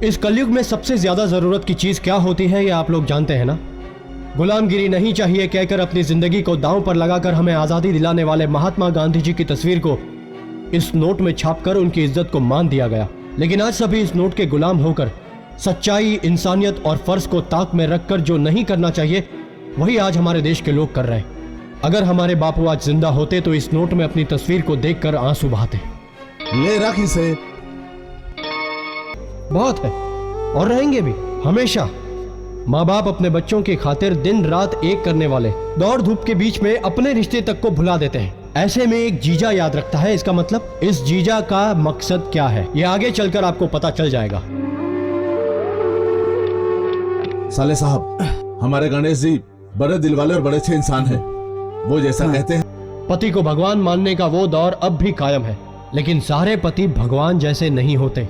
इस कलयुग में सबसे ज्यादा जरूरत की चीज क्या होती है ये आप लोग जानते हैं ना? गुलामगिरी नहीं चाहिए कहकर अपनी जिंदगी को दांव पर लगाकर हमें आजादी दिलाने वाले महात्मा गांधी जी की तस्वीर को इस नोट में छापकर उनकी इज्जत को मान दिया गया। लेकिन आज सभी इस नोट के गुलाम होकर सच्चाई, इंसानियत और फर्ज को ताक में रखकर जो नहीं करना चाहिए वही आज हमारे देश के लोग कर रहे हैं। अगर हमारे बापू आज जिंदा होते तो इस नोट में अपनी तस्वीर को देखकर आंसू बहाते। ले रख इसे। बहुत है और रहेंगे भी हमेशा। माँ बाप अपने बच्चों की खातिर दिन रात एक करने वाले, दौड़ धूप के बीच में अपने रिश्ते तक को भुला देते हैं। ऐसे में एक जीजा याद रखता है। इसका मतलब इस जीजा का मकसद क्या है ये आगे चलकर आपको पता चल जाएगा। साले साहब, हमारे गणेश जी बड़े दिल वाले और बड़े अच्छे इंसान हैं। वो जैसा कहते हैं। पति को भगवान मानने का वो दौर अब भी कायम है, लेकिन सारे पति भगवान जैसे नहीं होते।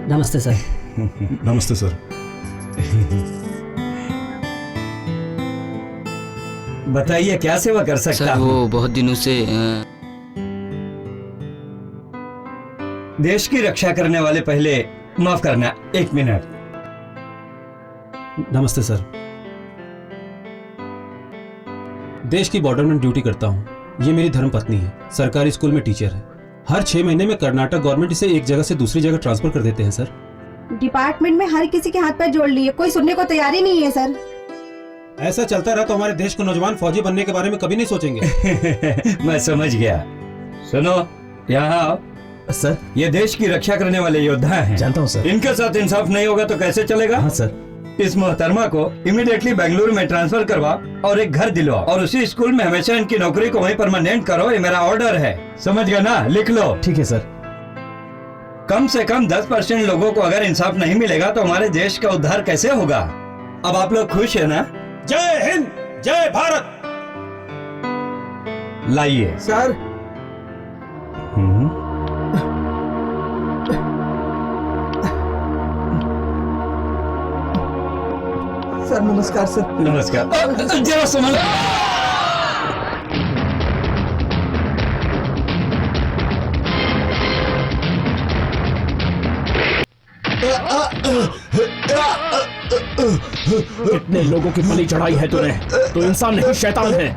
नमस्ते सर। नमस्ते सर। बताइए क्या सेवा कर सकता सर? हूँ? वो बहुत दिनों से देश की रक्षा करने वाले पहले माफ करना, 1 मिनट। नमस्ते सर। देश की बॉर्डर में ड्यूटी करता हूँ। ये मेरी धर्मपत्नी है, सरकारी स्कूल में टीचर है। हर 6 महीने में कर्नाटक गवर्नमेंट इसे एक जगह से दूसरी जगह ट्रांसफर कर देते हैं सर। डिपार्टमेंट में हर किसी के हाथ पैर जोड़ लिए, कोई सुनने को तैयार ही नहीं है सर। ऐसा चलता रहा तो हमारे देश को नौजवान फौजी बनने के बारे में कभी नहीं सोचेंगे। मैं समझ गया। सुनो, यहाँ आओ। सर, ये देश की रक्षा करने वाले योद्धा हैं। जानता हूँ सर। इनके साथ इंसाफ नहीं होगा तो कैसे चलेगा? हाँ सर। इस मोहतरमा को इमीडिएटली बेंगलुरु में ट्रांसफर करवा और एक घर दिलवा और उसी स्कूल में हमेशा इनकी नौकरी को वहीं परमानेंट करो। ये मेरा ऑर्डर है, समझ गया ना? लिख लो। ठीक है सर। कम से कम 10% लोगों को अगर इंसाफ नहीं मिलेगा तो हमारे देश का उद्धार कैसे होगा? अब आप लोग खुश है ना? जय हिंद, जय भारत। लाइए सर। सर नमस्कार सर। नमस्कार। जरा सुनो। इतने लोगों की बलि चढ़ाई है तूने, तो इंसान नहीं शैतान है।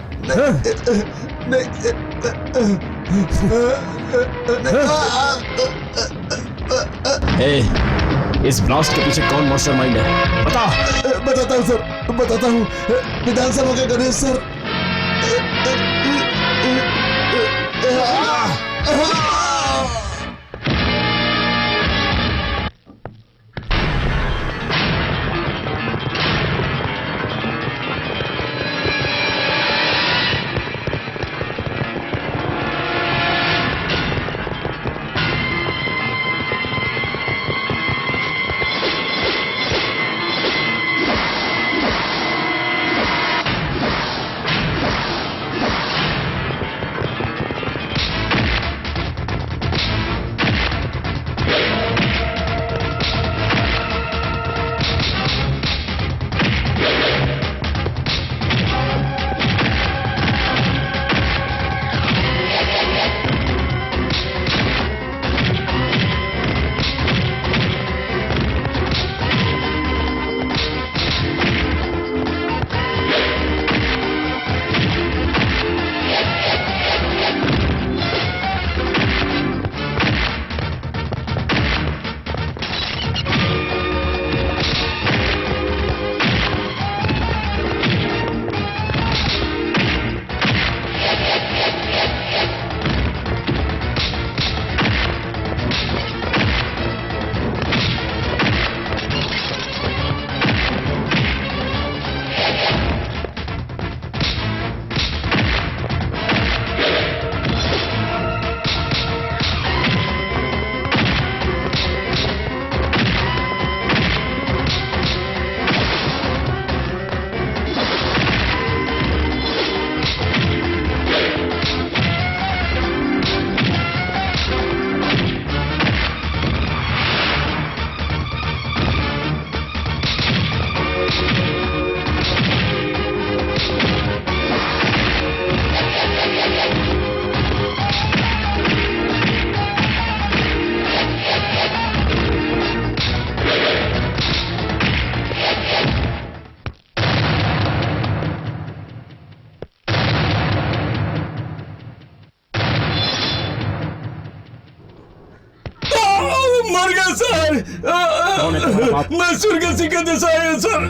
इस ब्लास्ट के पीछे कौन मास्टरमाइंड है? बता। बताता हूँ सर, बताता हूँ। विधानसभा के गणेश सर। मर गया सर। कौन है तुम्हारा बाप? मैं सूर्य सिंह का देसाई है सर।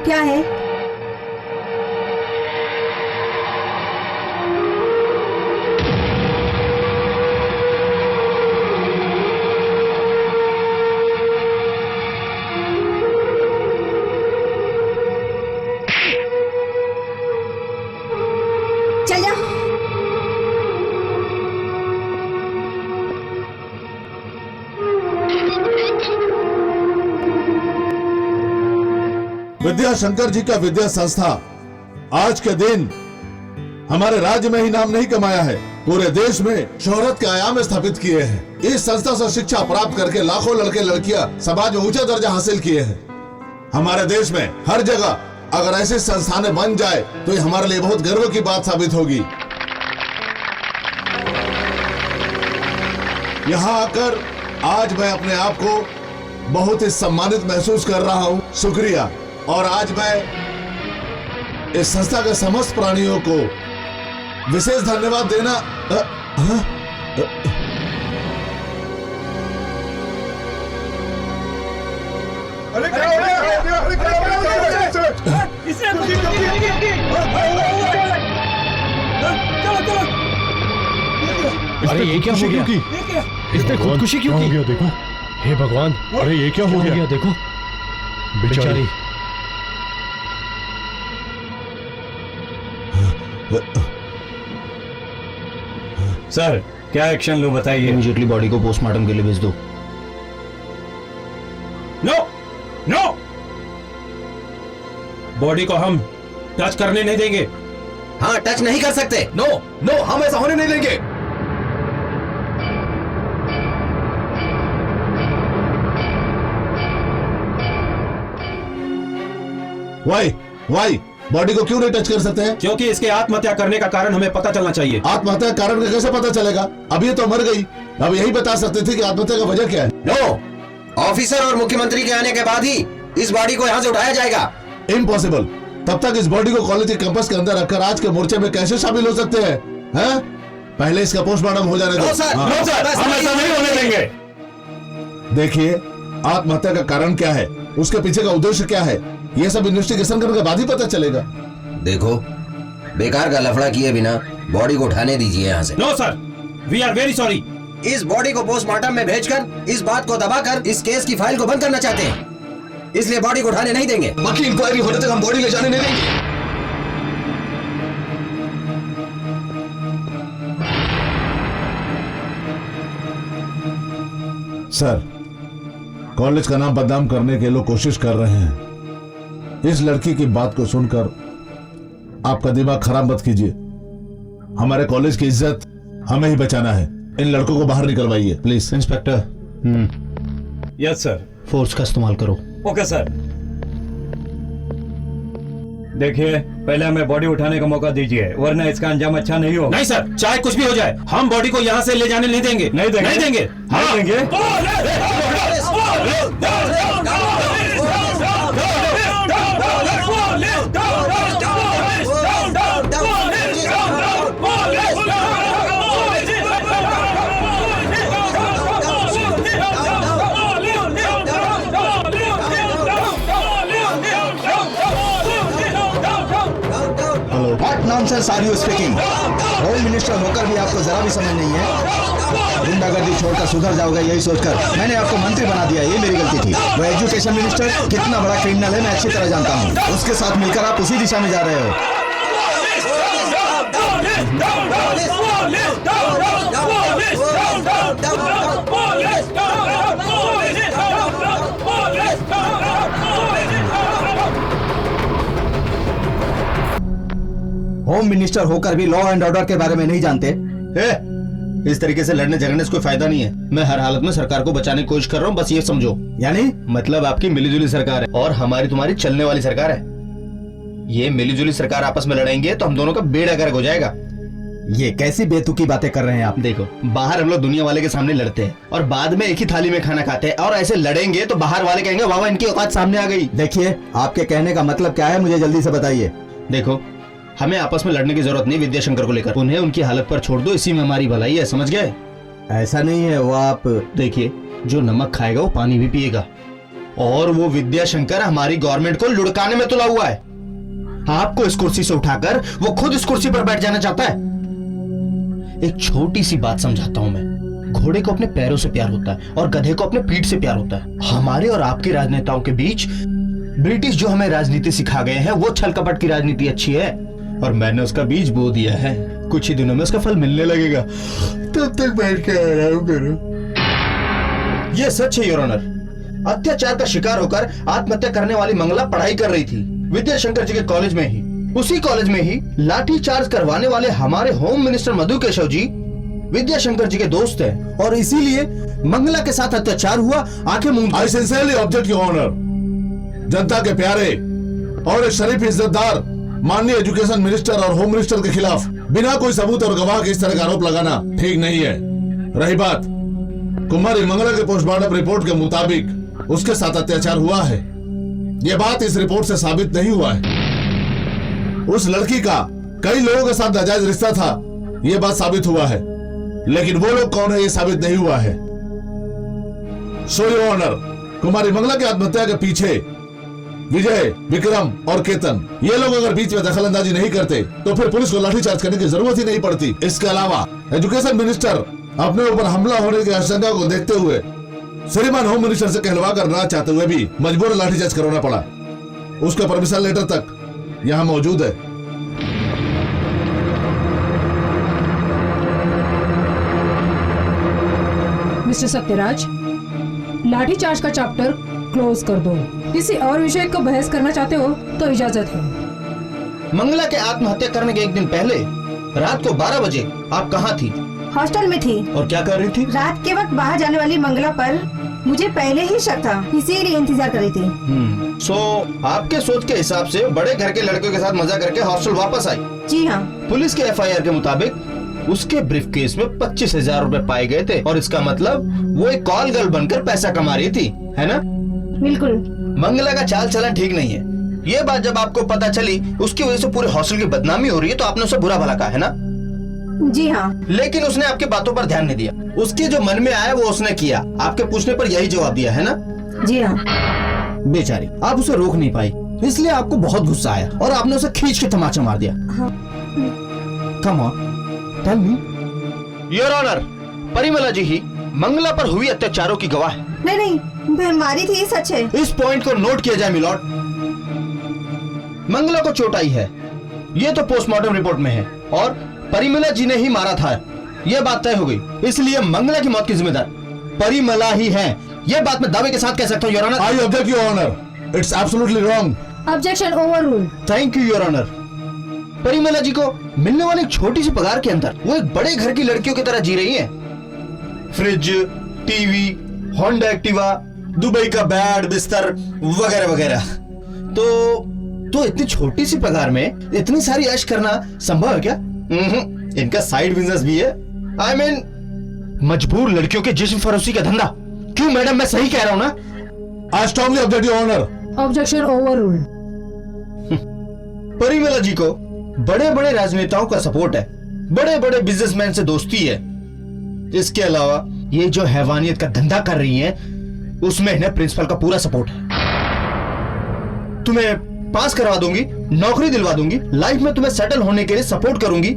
क्या है? चल जा। विद्या शंकर जी का विद्या संस्था आज के दिन हमारे राज्य में ही नाम नहीं कमाया है, पूरे देश में शोहरत के आयाम स्थापित किए हैं। इस संस्था से शिक्षा प्राप्त करके लाखों लड़के लड़कियां समाज में ऊंचा दर्जा हासिल किए हैं। हमारे देश में हर जगह अगर ऐसी संस्थानें बन जाए तो ये हमारे लिए बहुत गर्व की बात साबित होगी। यहाँ आकर आज मैं अपने आप को बहुत ही सम्मानित महसूस कर रहा हूँ। शुक्रिया। और आज मैं इस संस्था के समस्त प्राणियों को विशेष धन्यवाद देना अरे ये क्या हो गया? इसने खुदकुशी क्यों की? देखो। हे भगवान, अरे ये क्या हो गया? देखो बेचारी। सर क्या एक्शन लो बताइए। इमीडिएटली बॉडी को पोस्टमार्टम के लिए भेज दो। नो नो, बॉडी को हम टच करने नहीं देंगे। हाँ, टच नहीं कर सकते। नो नो, हम ऐसा होने नहीं देंगे। वाई बॉडी को क्यों नहीं टच कर सकते हैं? क्योंकि इसके आत्महत्या करने का कारण हमें पता चलना चाहिए। आत्महत्या का कारण का कैसे पता चलेगा? अब ये तो मर गई, अब यही बता सकते थे कि आत्महत्या का वजह क्या है। नो, ऑफिसर और मुख्यमंत्री के आने के बाद ही इस बॉडी को यहाँ से उठाया जाएगा। इम्पॉसिबल। तब तक इस बॉडी को कॉलेज के कैंपस के अंदर रखकर आज के मोर्चे में कैसे शामिल हो सकते हैं? हैं? पहले इसका पोस्टमार्टम हो जाने दो। नो सर, हाँ। नो सर, हम ऐसा नहीं होने देंगे। देखिए, आत्महत्या का कारण क्या है, उसके पीछे का उद्देश्य क्या है, ये सब इन्वेस्टिगेशन करने के बाद ही पता चलेगा। देखो, बेकार का लफड़ा किए बिना बॉडी को उठाने दीजिए यहाँ से। No sir, we are very sorry. इस बॉडी को पोस्टमार्टम में भेजकर इस बात को दबाकर इस केस की फाइल को बंद करना चाहते हैं, इसलिए बॉडी को उठाने नहीं देंगे। बाकी इंक्वायरी होने तक हम बॉडी ले जाने नहीं देंगे। सर, कॉलेज का नाम बदनाम करने के लोग कोशिश कर रहे हैं। इस लड़की की बात को सुनकर आपका दिमाग खराब मत कीजिए। हमारे कॉलेज की इज्जत हमें ही बचाना है। इन लड़कों को बाहर निकलवाइए please. Inspector, yes sir. Force का इस्तेमाल करो। Okay sir. देखिए, पहले हमें बॉडी उठाने का मौका दीजिए, वरना इसका अंजाम अच्छा नहीं होगा। नहीं सर, चाहे कुछ भी हो जाए, हम बॉडी को यहाँ से ले जाने नहीं देंगे। नहीं देंगे? नहीं देंगे। नहीं देंगे? सतनाम सर, सारियो स्पीकिंग। होम मिनिस्टर होकर भी आपको जरा भी समझ नहीं है। गुंडागर्दी छोड़कर सुधर जाओगे यही सोचकर मैंने आपको मंत्री बना दिया, ये मेरी गलती थी। वो एजुकेशन मिनिस्टर कितना बड़ा क्रिमिनल है मैं अच्छी तरह जानता हूँ। उसके साथ मिलकर आप उसी दिशा में जा रहे हो। होम मिनिस्टर होकर भी लॉ एंड ऑर्डर के बारे में नहीं जानते। इस तरीके से लड़ने झगड़ने से कोई फायदा नहीं है। मैं हर हालत में सरकार को बचाने की कोशिश कर रहा हूँ, बस ये समझो। यानी मतलब आपकी मिलीजुली सरकार है और हमारी तुम्हारी चलने वाली सरकार है। ये मिलीजुली सरकार आपस में लड़ेंगे तो हम दोनों का बेड़ा गर्क हो जाएगा। ये कैसी बेतुकी बातें कर रहे हैं आप? देखो, बाहर हम लोग दुनिया वाले के सामने लड़ते हैं और बाद में एक ही थाली में खाना खाते हैं, और ऐसे लड़ेंगे तो बाहर वाले कहेंगे वाह वाह इनकी औकात सामने आ गई। देखिए, आपके कहने का मतलब क्या है मुझे जल्दी से बताइए। देखो, हमें आपस में लड़ने की जरूरत नहीं विद्याशंकर को लेकर। उन्हें उनकी हालत पर छोड़ दो, इसी में हमारी भलाई है, समझ गए? ऐसा नहीं है, वो आप देखिए, जो नमक खाएगा वो पानी भी पिएगा, और वो विद्याशंकर हमारी गवर्नमेंट को लुढ़काने में तुला हुआ है। आपको इस कुर्सी से उठाकर वो खुद इस कुर्सी पर बैठ जाना चाहता है। एक छोटी सी बात समझाता हूं मैं। घोड़े को अपने पैरों से प्यार होता है और गधे को अपने पीठ से प्यार होता है। हमारे और आपके राजनेताओं के बीच ब्रिटिश जो हमें राजनीति सिखा गए हैं वो छल कपट की राजनीति अच्छी है, और मैंने उसका बीज बो दिया है। कुछ ही दिनों में उसका फल मिलने लगेगा, तब तक बैठ के आराम करो। ये सच है योर ऑनर। अत्याचार का शिकार होकर आत्महत्या करने वाली मंगला पढ़ाई कर रही थी विद्याशंकर जी के कॉलेज में ही। उसी कॉलेज में ही लाठी चार्ज करवाने वाले हमारे होम मिनिस्टर मधु केशव जी विद्याशंकर जी के दोस्त हैं, और इसीलिए मंगला के साथ अत्याचार हुआ। आंखें मूंद I sincerely object your honour. जनता के प्यारे और एक शरीफ इज्जतदार माननीय एजुकेशन मिनिस्टर और होम मिनिस्टर के खिलाफ बिना कोई सबूत और गवाह के इस तरह का आरोप लगाना ठीक नहीं है। रही बात कुमारी मंगला के पोस्टमार्टम रिपोर्ट के मुताबिक उसके साथ अत्याचार हुआ है, यह बात इस रिपोर्ट से साबित नहीं हुआ है। उस लड़की का कई लोगों के साथ नाजायज रिश्ता था, यह बात साबित हुआ है, लेकिन वो लोग कौन है यह साबित नहीं हुआ है। सो योर ऑनर, कुमारी मंगला की आत्महत्या के पीछे विजय, विक्रम और केतन, ये लोग अगर बीच में दखल अंदाजी नहीं करते तो फिर पुलिस को लाठीचार्ज करने की जरूरत ही नहीं पड़ती। इसके अलावा एजुकेशन मिनिस्टर अपने ऊपर हमला होने की आशंका को देखते हुए श्रीमान होम मिनिस्टर से कहलवा कर ना चाहते हुए भी मजबूर लाठीचार्ज करवाना पड़ा। उसका परमिशन लेटर तक यहाँ मौजूद है। मिस्टर सत्यराज, लाठीचार्ज का चैप्टर क्लोज कर दो। किसी और विषय को बहस करना चाहते हो तो इजाजत है। मंगला के आत्महत्या करने के एक दिन पहले रात को 12 बजे आप कहाँ थी? हॉस्टल में थी। और क्या कर रही थी? रात के वक्त बाहर जाने वाली मंगला पर मुझे पहले ही शक था, इसीलिए इंतजार कर रही थी। सो आपके सोच के हिसाब से बड़े घर के लड़कों के साथ मजा करके हॉस्टल वापस आई? जी हाँ। पुलिस के FIR के मुताबिक उसके ब्रीफकेस में 25,000 रुपए पाए गए थे, और इसका मतलब वो एक कॉल गर्ल बनकर पैसा कमा रही थी, है ना? बिल्कुल। मंगला का चाल चलन ठीक नहीं है। ये बात जब आपको पता चली, उसकी वजह से पूरे हॉस्टल की बदनामी हो रही है, तो आपने उसे बुरा भला कहा, है ना? जी हाँ। लेकिन उसने आपकी बातों पर ध्यान नहीं दिया। उसके जो मन में आया वो उसने किया। आपके पूछने पर यही जवाब दिया, है ना? जी हाँ। बेचारी, आप उसे रोक नहीं पाई, इसलिए आपको बहुत गुस्सा आया और आपने उसे खींच के तमाचा मार दिया। Come on, tell me. Your honour, Parimala ji ही मंगला पर हुई अत्याचारों की गवाह है। नहीं, मैं मारी थी, सच है। इस पॉइंट को नोट किया जाए मिलॉर्ड। मंगला को चोट आई है, ये तो पोस्टमार्टम रिपोर्ट में है, और परिमला जी ने ही मारा था, यह बात तय हो गई। इसलिए मंगला की मौत की जिम्मेदार परिमला ही है। यह बात मैं दावे के साथ कह सकता हूँ your honour. I object your honour, it's absolutely wrong. Objection overruled. Thank you your honour. Parimala ji को मिलने वाली एक छोटी सी पगार के अंदर वो एक बड़े घर की लड़कियों की तरह जी रही है। Fridge, TV, Honda Activa, Dubai का बेड, बिस्तर वगैरह वगैरह। तो इतनी छोटी सी पगार में इतनी सारी ऐश करना संभव है क्या? इनका साइड बिजनेस भी है। I mean, मजबूर लड़कियों के जिस्म फरोशी का धंधा। क्यों मैडम, मैं सही कह रहा हूँ ना? I strongly object your honour. Objection overruled. Parimala ji को बड़े बड़े राजनेताओं का सपोर्ट है, बड़े बड़े बिजनेसमैन से दोस्ती है। इसके अलावा ये जो हैवानियत का धंधा कर रही हैं, उसमें इन्हें प्रिंसिपल का पूरा सपोर्ट है। तुम्हें पास करवा दूंगी, नौकरी दिलवा दूंगी, लाइफ में तुम्हें सेटल होने के लिए सपोर्ट करूंगी,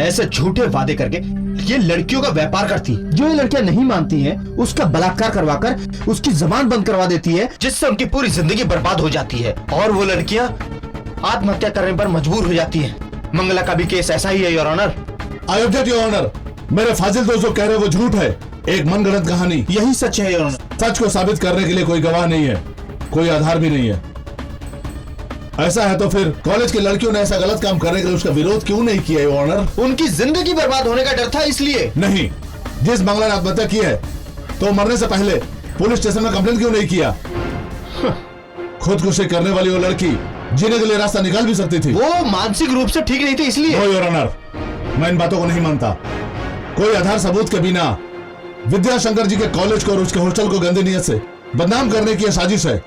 ऐसे झूठे वादे करके ये लड़कियों का व्यापार करती है। जो ये लड़कियां नहीं मानती हैं, उसका बलात्कार करवाकर उसकी जबान बंद करवा देती है, जिससे उनकी पूरी जिंदगी बर्बाद हो जाती है और वो लड़कियां आत्महत्या करने पर मजबूर हो जाती हैं। मंगला का भी केस ऐसा ही है your honour. I object your honour. मेरे फाजिल दोस्त जो कह रहे हैं वो झूठ है, एक मनगढ़ंत कहानी। यही सच है योर ऑनर। सच को साबित करने के लिए कोई गवाह नहीं है, कोई आधार भी नहीं है। ऐसा है तो फिर कॉलेज की लड़कियों ने ऐसा गलत काम करने के लिए उसका विरोध क्यों नहीं किया योर ऑनर? उनकी जिंदगी बर्बाद होने का डर था इसलिए। नहीं, जिस मंगला ने आत्महत्या की है तो मरने से पहले पुलिस स्टेशन में कंप्लेंट क्यों नहीं किया? खुदकुशी करने वाली वो लड़की जीने के लिए रास्ता निकाल भी सकती थी। वो मानसिक रूप से ठीक नहीं थी इसलिए। नो योर ऑनर, मैं इन बातों को नहीं मानता। कोई आधार सबूत के बिना विद्याशंकर जी के कॉलेज को और उसके हॉस्टल को गंदी नीयत से बदनाम करने की साजिश है।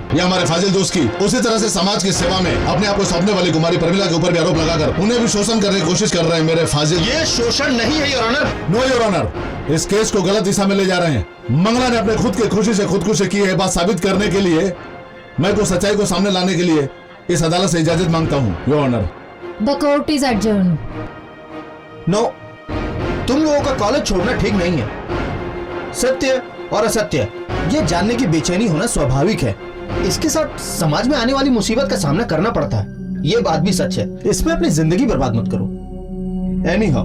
यह हमारे फाजिल दोस्त की उसी तरह से समाज की सेवा में अपने आप को सौंपने वाली कुमारी प्रमिला के ऊपर भी आरोप लगाकर उन्हें भी शोषण करने की कोशिश कर रहे हैं मेरे फाजिल। ये शोषण नहीं है your honour. No your honour, इस केस को गलत दिशा में ले जा रहे हैं। मंगला ने अपने खुद की खुशी से खुदकुशी की है, बात साबित करने के लिए मैं को सच्चाई को सामने लाने के लिए इस अदालत से इजाजत मांगता हूँ your honour. The court is adjourn. No, तुम लोगों का कॉलेज छोड़ना ठीक नहीं है। सत्य और असत्य ये जानने की बेचैनी होना स्वाभाविक है। इसके साथ समाज में आने वाली मुसीबत का सामना करना पड़ता है, ये बात भी सच है। इसमें अपनी जिंदगी बर्बाद मत करो। एनीहाउ,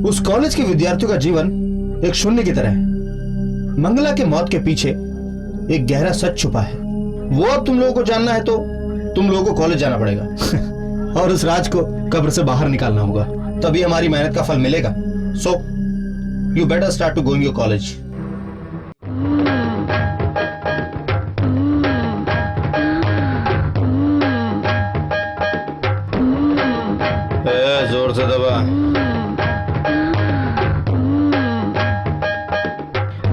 उस कॉलेज के विद्यार्थियों का जीवन एक शून्य की तरह है। मंगला के मौत के पीछे एक गहरा सच छुपा है। वो अब तुम लोगों को जानना है तो तुम लोगों को कॉलेज जाना पड़ेगा और उस राज को कब्र से बाहर निकालना होगा, तभी हमारी मेहनत का फल मिलेगा। So you better start to going your college. जोर से दबा।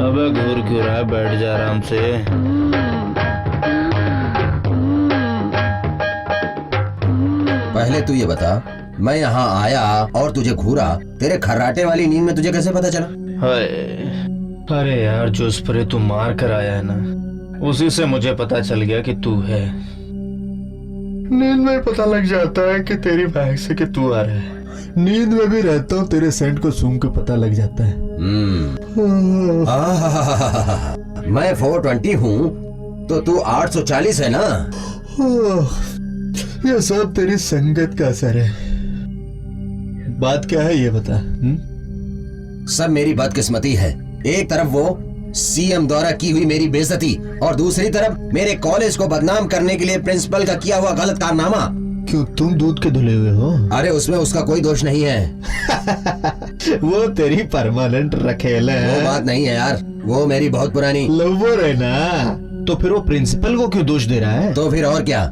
अबे घूर क्यों रहा है, बैठ जा आराम से। पहले तू ये बता, मैं यहाँ आया और तुझे घूरा, तेरे खर्राटे वाली नींद में तुझे कैसे पता चला? हाय, अरे यार, जो स्प्रे तू मार कर आया है ना, उसी से मुझे पता चल गया कि तू है। नींद में पता लग जाता है कि तेरी बैग से कि तू आ रहा है। नींद में भी रहता हूँ, तेरे सेंट को सूंघ के पता लग जाता है। मैं 420 हूँ तो तू 840 है ना? ये सब तेरी संगत का असर है। बात क्या है ये बता। सब मेरी बदकिस्मती है। एक तरफ वो सीएम द्वारा की हुई मेरी बेइज्जती और दूसरी तरफ मेरे कॉलेज को बदनाम करने के लिए प्रिंसिपल का किया हुआ गलत कारनामा। क्यों, तुम दूध के धुले हुए हो? अरे उसमें उसका कोई दोष नहीं है। वो तेरी परमानेंट रखेल है। वो बात नहीं है यार, वो मेरी बहुत पुरानी लवर है ना। तो फिर वो प्रिंसिपल को क्यों दोष दे रहा है? तो फिर और क्या,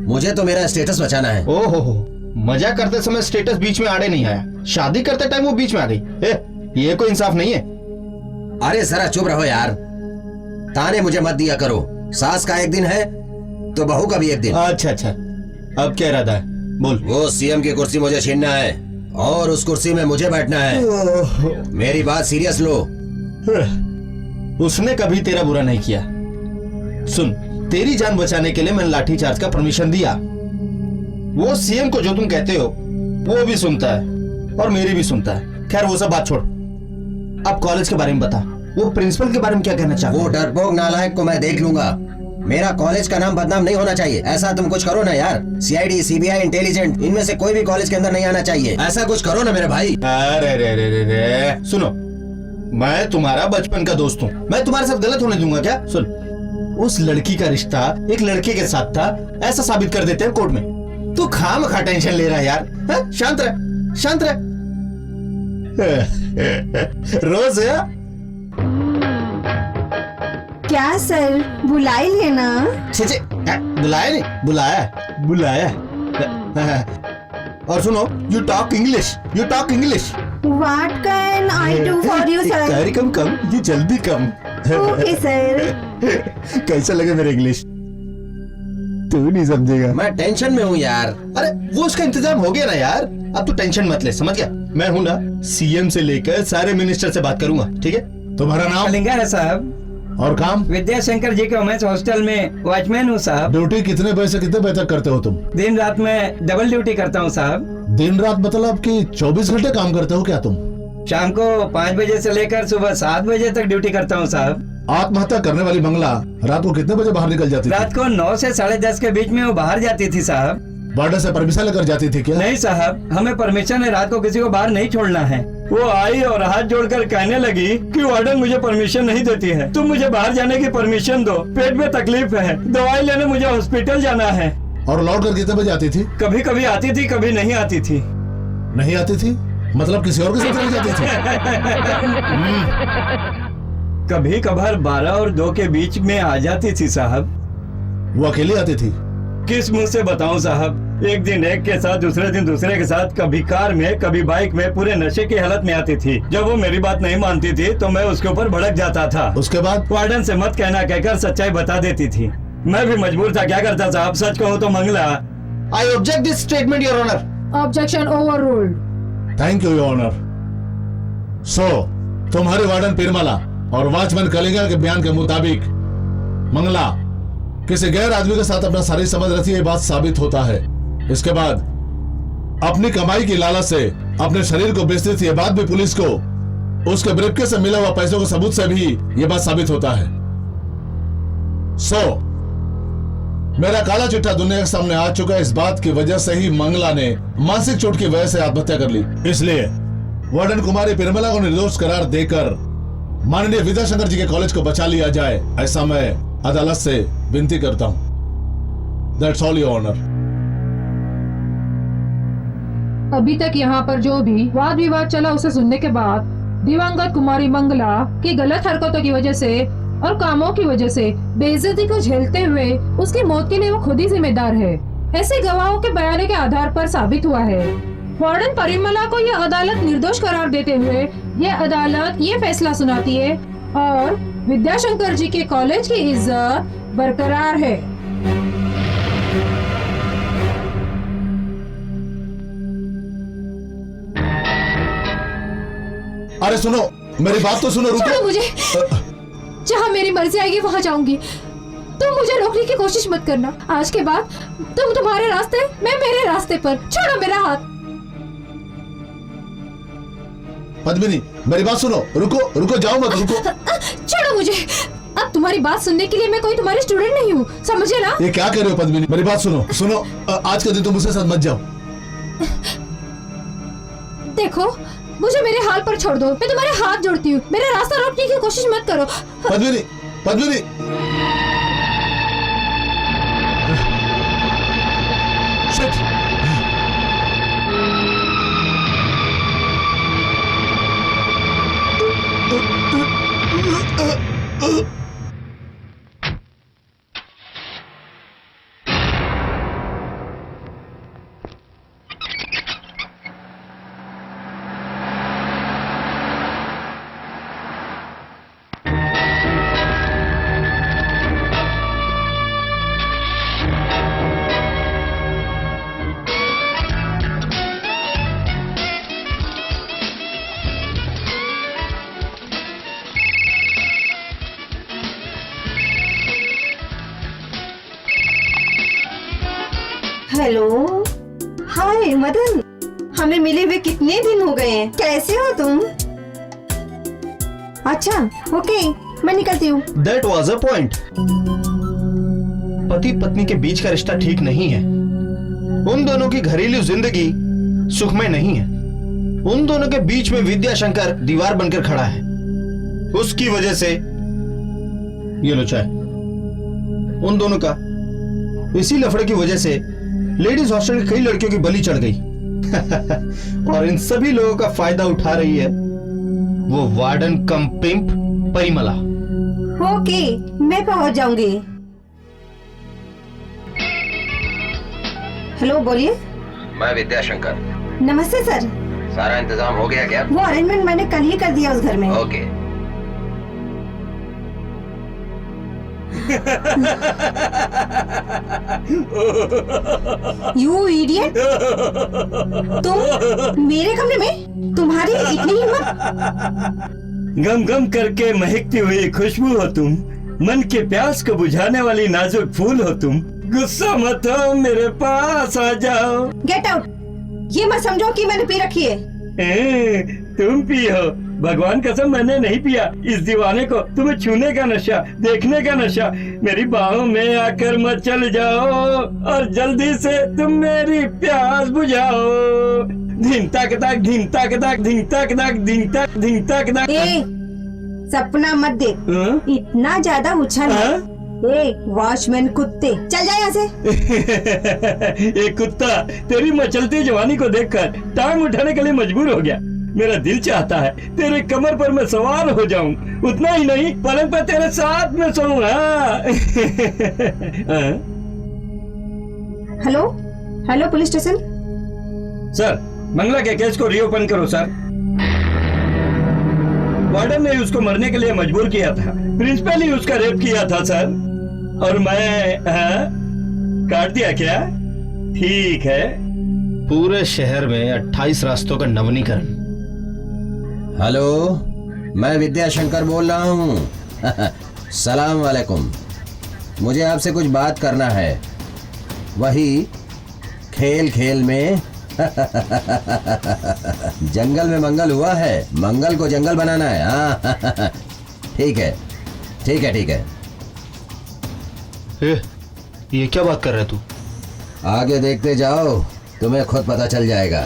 मुझे तो मेरा स्टेटस बचाना है। ओहो, मजा करते समय स्टेटस बीच में आड़े नहीं आया, शादी करते टाइम वो बीच में आ गई। ये कोई इंसाफ नहीं है। अरे जरा चुप रहो यार, ताने मुझे मत दिया करो। सास का एक दिन है तो बहू का भी एक दिन। अच्छा अच्छा, अब क्या इरादा है, बोल। वो सीएम की कुर्सी मुझे छीनना है और उस कुर्सी में मुझे बैठना है। मेरी बात सीरियस लो। उसने कभी तेरा बुरा नहीं किया। सुन, तेरी जान बचाने के लिए मैंने लाठी चार्ज का परमिशन दिया। वो सीएम को जो तुम कहते हो वो भी सुनता है और मेरी भी सुनता है। खैर वो सब बात छोड़, अब कॉलेज के बारे में बता। वो प्रिंसिपल के बारे में क्या कहना चाहता है? वो डरपोक नालायक को मैं देख लूंगा। मेरा कॉलेज का नाम बदनाम नहीं होना चाहिए। ऐसा तुम कुछ करो ना यार। सीआईडी, सीबीआई, इंटेलिजेंट, इनमें से कोई भी कॉलेज के अंदर नहीं आना चाहिए। ऐसा कुछ करो ना मेरे भाई। अरे रे रे रे रे, सुनो, मैं तुम्हारा बचपन का दोस्त हूँ, मैं तुम्हारे साथ गलत होने दूंगा क्या? सुन, उस लड़की का रिश्ता एक लड़के के साथ था, ऐसा साबित कर देते हैं कोर्ट में। तू खामखा टेंशन ले रहा है यार। है? शांत रह, शांत रह। रोज है? क्या सर, बुला ही लिए ना? छे, बुलाया नहीं, बुलाया। और सुनो, you talk English, you talk English. What can I do for you, sir? कम, ये जल्दी कम। Okay, sir. कैसा लगे मेरा इंग्लिश? तू नहीं समझेगा। मैं टेंशन में हूँ यार। अरे वो उसका इंतजाम हो गया ना यार, अब तू टेंशन मत ले, समझ गया? मैं हूँ ना, सीएम से लेकर सारे मिनिस्टर से बात करूंगा, ठीक है? तुम्हारा नाम? कलिंगा है साहब। और काम? विद्याशंकर जी के वुमेन्स हॉस्टल में वॉचमैन हूँ साहब। ड्यूटी कितने बजे से कितने बजे तक करते हो तुम? दिन रात में डबल ड्यूटी करता हूँ साहब। दिन रात मतलब कि 24 घंटे काम करते हो क्या तुम? शाम को 5 बजे से लेकर सुबह 7 बजे तक ड्यूटी करता हूँ साहब। आत्महत्या करने वाली मंगला रात को कितने बजे बाहर निकल जाती थी? रात को 9 से 10:30 के बीच में वो बाहर जाती थी साहब। वार्डन से परमिशन लेकर जाती थी क्या? नहीं साहब, हमें परमिशन है, रात को किसी को बाहर नहीं छोड़ना है। वो आई और हाथ जोड़कर कहने लगी कि वार्डन मुझे परमिशन नहीं देती है, तुम मुझे बाहर जाने की परमिशन दो, पेट में तकलीफ है, दवाई लेने मुझे हॉस्पिटल जाना है। और लौट कर कितने बजे आती थी? कभी कभी आती थी, कभी नहीं आती थी। नहीं आती थी मतलब किसी और के साथ चली जाती थी? कभी कभार 12 और 2 के बीच में आ जाती थी साहब। वो अकेली आती थी? किस मुंह से बताऊं साहब, एक दिन एक के साथ, दूसरे दिन दूसरे के साथ, कभी कार में कभी बाइक में, पूरे नशे की हालत में आती थी। जब वो मेरी बात नहीं मानती थी तो मैं उसके ऊपर भड़क जाता था। उसके बाद? वार्डन से मत कहना कहकर सच्चाई बता देती थी। मैं भी मजबूर था, क्या करता साहब, सच कहूँ तो Mangala. I object this statement your honour. Objection overruled. Thank you your honour. So तुम्हारी वार्डन पिरमला और वॉचमैन कलिंगा के बयान के मुताबिक मंगला किसी गैर आदमी के साथ अपना शारीरिक संबंध रखती है, ये बात साबित होता है। इसके बाद अपनी कमाई की लालच से अपने शरीर को बेचती थी, ये बात भी पुलिस को उसके ब्रेपके से मिला हुआ पैसों के सबूत से भी ये बात साबित होता है। सो मेरा काला चिट्ठा दुनिया के सामने आ चुका है। इस बात की वजह से ही मंगला ने मानसिक चोट की वजह से आत्महत्या कर ली। इसलिए वार्डन कुमारी पिरमला को निर्दोष करार देकर माननीय विद्याशंकर जी के कॉलेज को बचा लिया जाए, ऐसा मैं अदालत से विनती करता हूं। That's all your honour. अभी तक यहाँ पर जो भी वाद विवाद चला उसे सुनने के बाद दिवंगत कुमारी मंगला की गलत हरकतों की वजह से और कामों की वजह से बेइज्जती को झेलते हुए उसकी मौत के लिए वो खुद ही जिम्मेदार है, ऐसे गवाहों के बयान के आधार पर साबित हुआ है। वार्डन परिमला को यह अदालत निर्दोष करार देते हुए यह अदालत ये फैसला सुनाती है और विद्याशंकर जी के कॉलेज की इज्जत बरकरार है। अरे सुनो, मेरी बात तो सुनो, रुको। छोड़ो मुझे, जहाँ मेरी मर्जी आएगी वहाँ जाऊंगी। तुम मुझे रोकने की कोशिश मत करना। आज के बाद तुम तुम्हारे रास्ते, मैं मेरे रास्ते पर। छोड़ो मेरा हाथ। पद्मिनी मेरी बात सुनो, रुको रुको, जाओ मत, रुको। छोड़ो मुझे। अब तुम्हारी बात सुनने के लिए मैं कोई तुम्हारी स्टूडेंट नहीं हूँ, समझे ना? ये क्या कह रहे हो पद्मिनी? मेरी बात सुनो, सुनो, आज के दिन तुम मुझसे साथ मत जाओ। देखो मुझे मेरे हाल पर छोड़ दो, मैं तुम्हारे हाथ जोड़ती हूँ। मेरा रास्ता रोकने की कोशिश मत करो। पद्मिनी, पद्मिनी। शिट। हेलो, हाय मदन, हमें मिले हुए कितने दिन हो गए हैं, कैसे हो तुम? अच्छा ओके, मैं निकलती हूँ। That was a point. पति पत्नी के बीच का रिश्ता ठीक नहीं है। उन दोनों की घरेलू जिंदगी सुखमय नहीं है। उन दोनों के बीच में विद्याशंकर दीवार बनकर खड़ा है। उसकी वजह से ये लो चाय। उन दोनों का इसी लफड़े की वजह से लेडीज हॉस्टल की कई लड़कियों की बलि चढ़ गई। और इन सभी लोगों का फायदा उठा रही है वो वार्डन कम पिंप परिमला। ओके, मैं पहुंच जाऊंगी। हेलो बोलिए। मैं विद्याशंकर। नमस्ते सर। सारा इंतजाम हो गया क्या? वो अरेंजमेंट मैंने कल ही कर दिया उस घर में। ओके। यू इडियट, तुम मेरे कमरे में, तुम्हारी इतनी हिम्मत? गम गम करके महकती हुई खुशबू हो तुम, मन के प्यास को बुझाने वाली नाजुक फूल हो तुम। गुस्सा मत हो, मेरे पास आ जाओ। Get out. ये मत समझो कि मैंने पी रखी है। तुम पी हो, भगवान कसम मैंने नहीं पिया। इस दीवाने को तुम्हें छूने का नशा, देखने का नशा। मेरी बाहों में आकर मत चल जाओ और जल्दी से तुम मेरी प्यास बुझाओ। धिन तक तक धिन तक तक धिन तक तक धिन तक धिन तक तक। सपना मत देख, इतना ज्यादा उछल। वॉचमैन कुत्ते, चल जाए यहाँ से। एक कुत्ता तेरी मचलती जवानी को देखकर टांग उठाने के लिए मजबूर हो गया। मेरा दिल चाहता है तेरे कमर पर मैं सवार हो जाऊं, उतना ही नहीं पलंग पर तेरे साथ में सोऊं। Hello hello, police station. Sir, Mangala के केस को रीओपन करो सर। वार्डन ने उसको मरने के लिए मजबूर किया था, प्रिंसिपल ही उसका रेप किया था सर। और मैं काट दिया क्या? ठीक है। पूरे शहर में 28 रास्तों का नवीनीकरण। हेलो, मैं विद्याशंकर बोल रहा हूँ। सलाम वालेकुम। मुझे आपसे कुछ बात करना है। वही खेल खेल में जंगल में मंगल हुआ है, मंगल को जंगल बनाना है। हाँ ठीक है ठीक है ठीक है। ये क्या बात कर रहा है तू? आगे देखते जाओ, तुम्हें खुद पता चल जाएगा।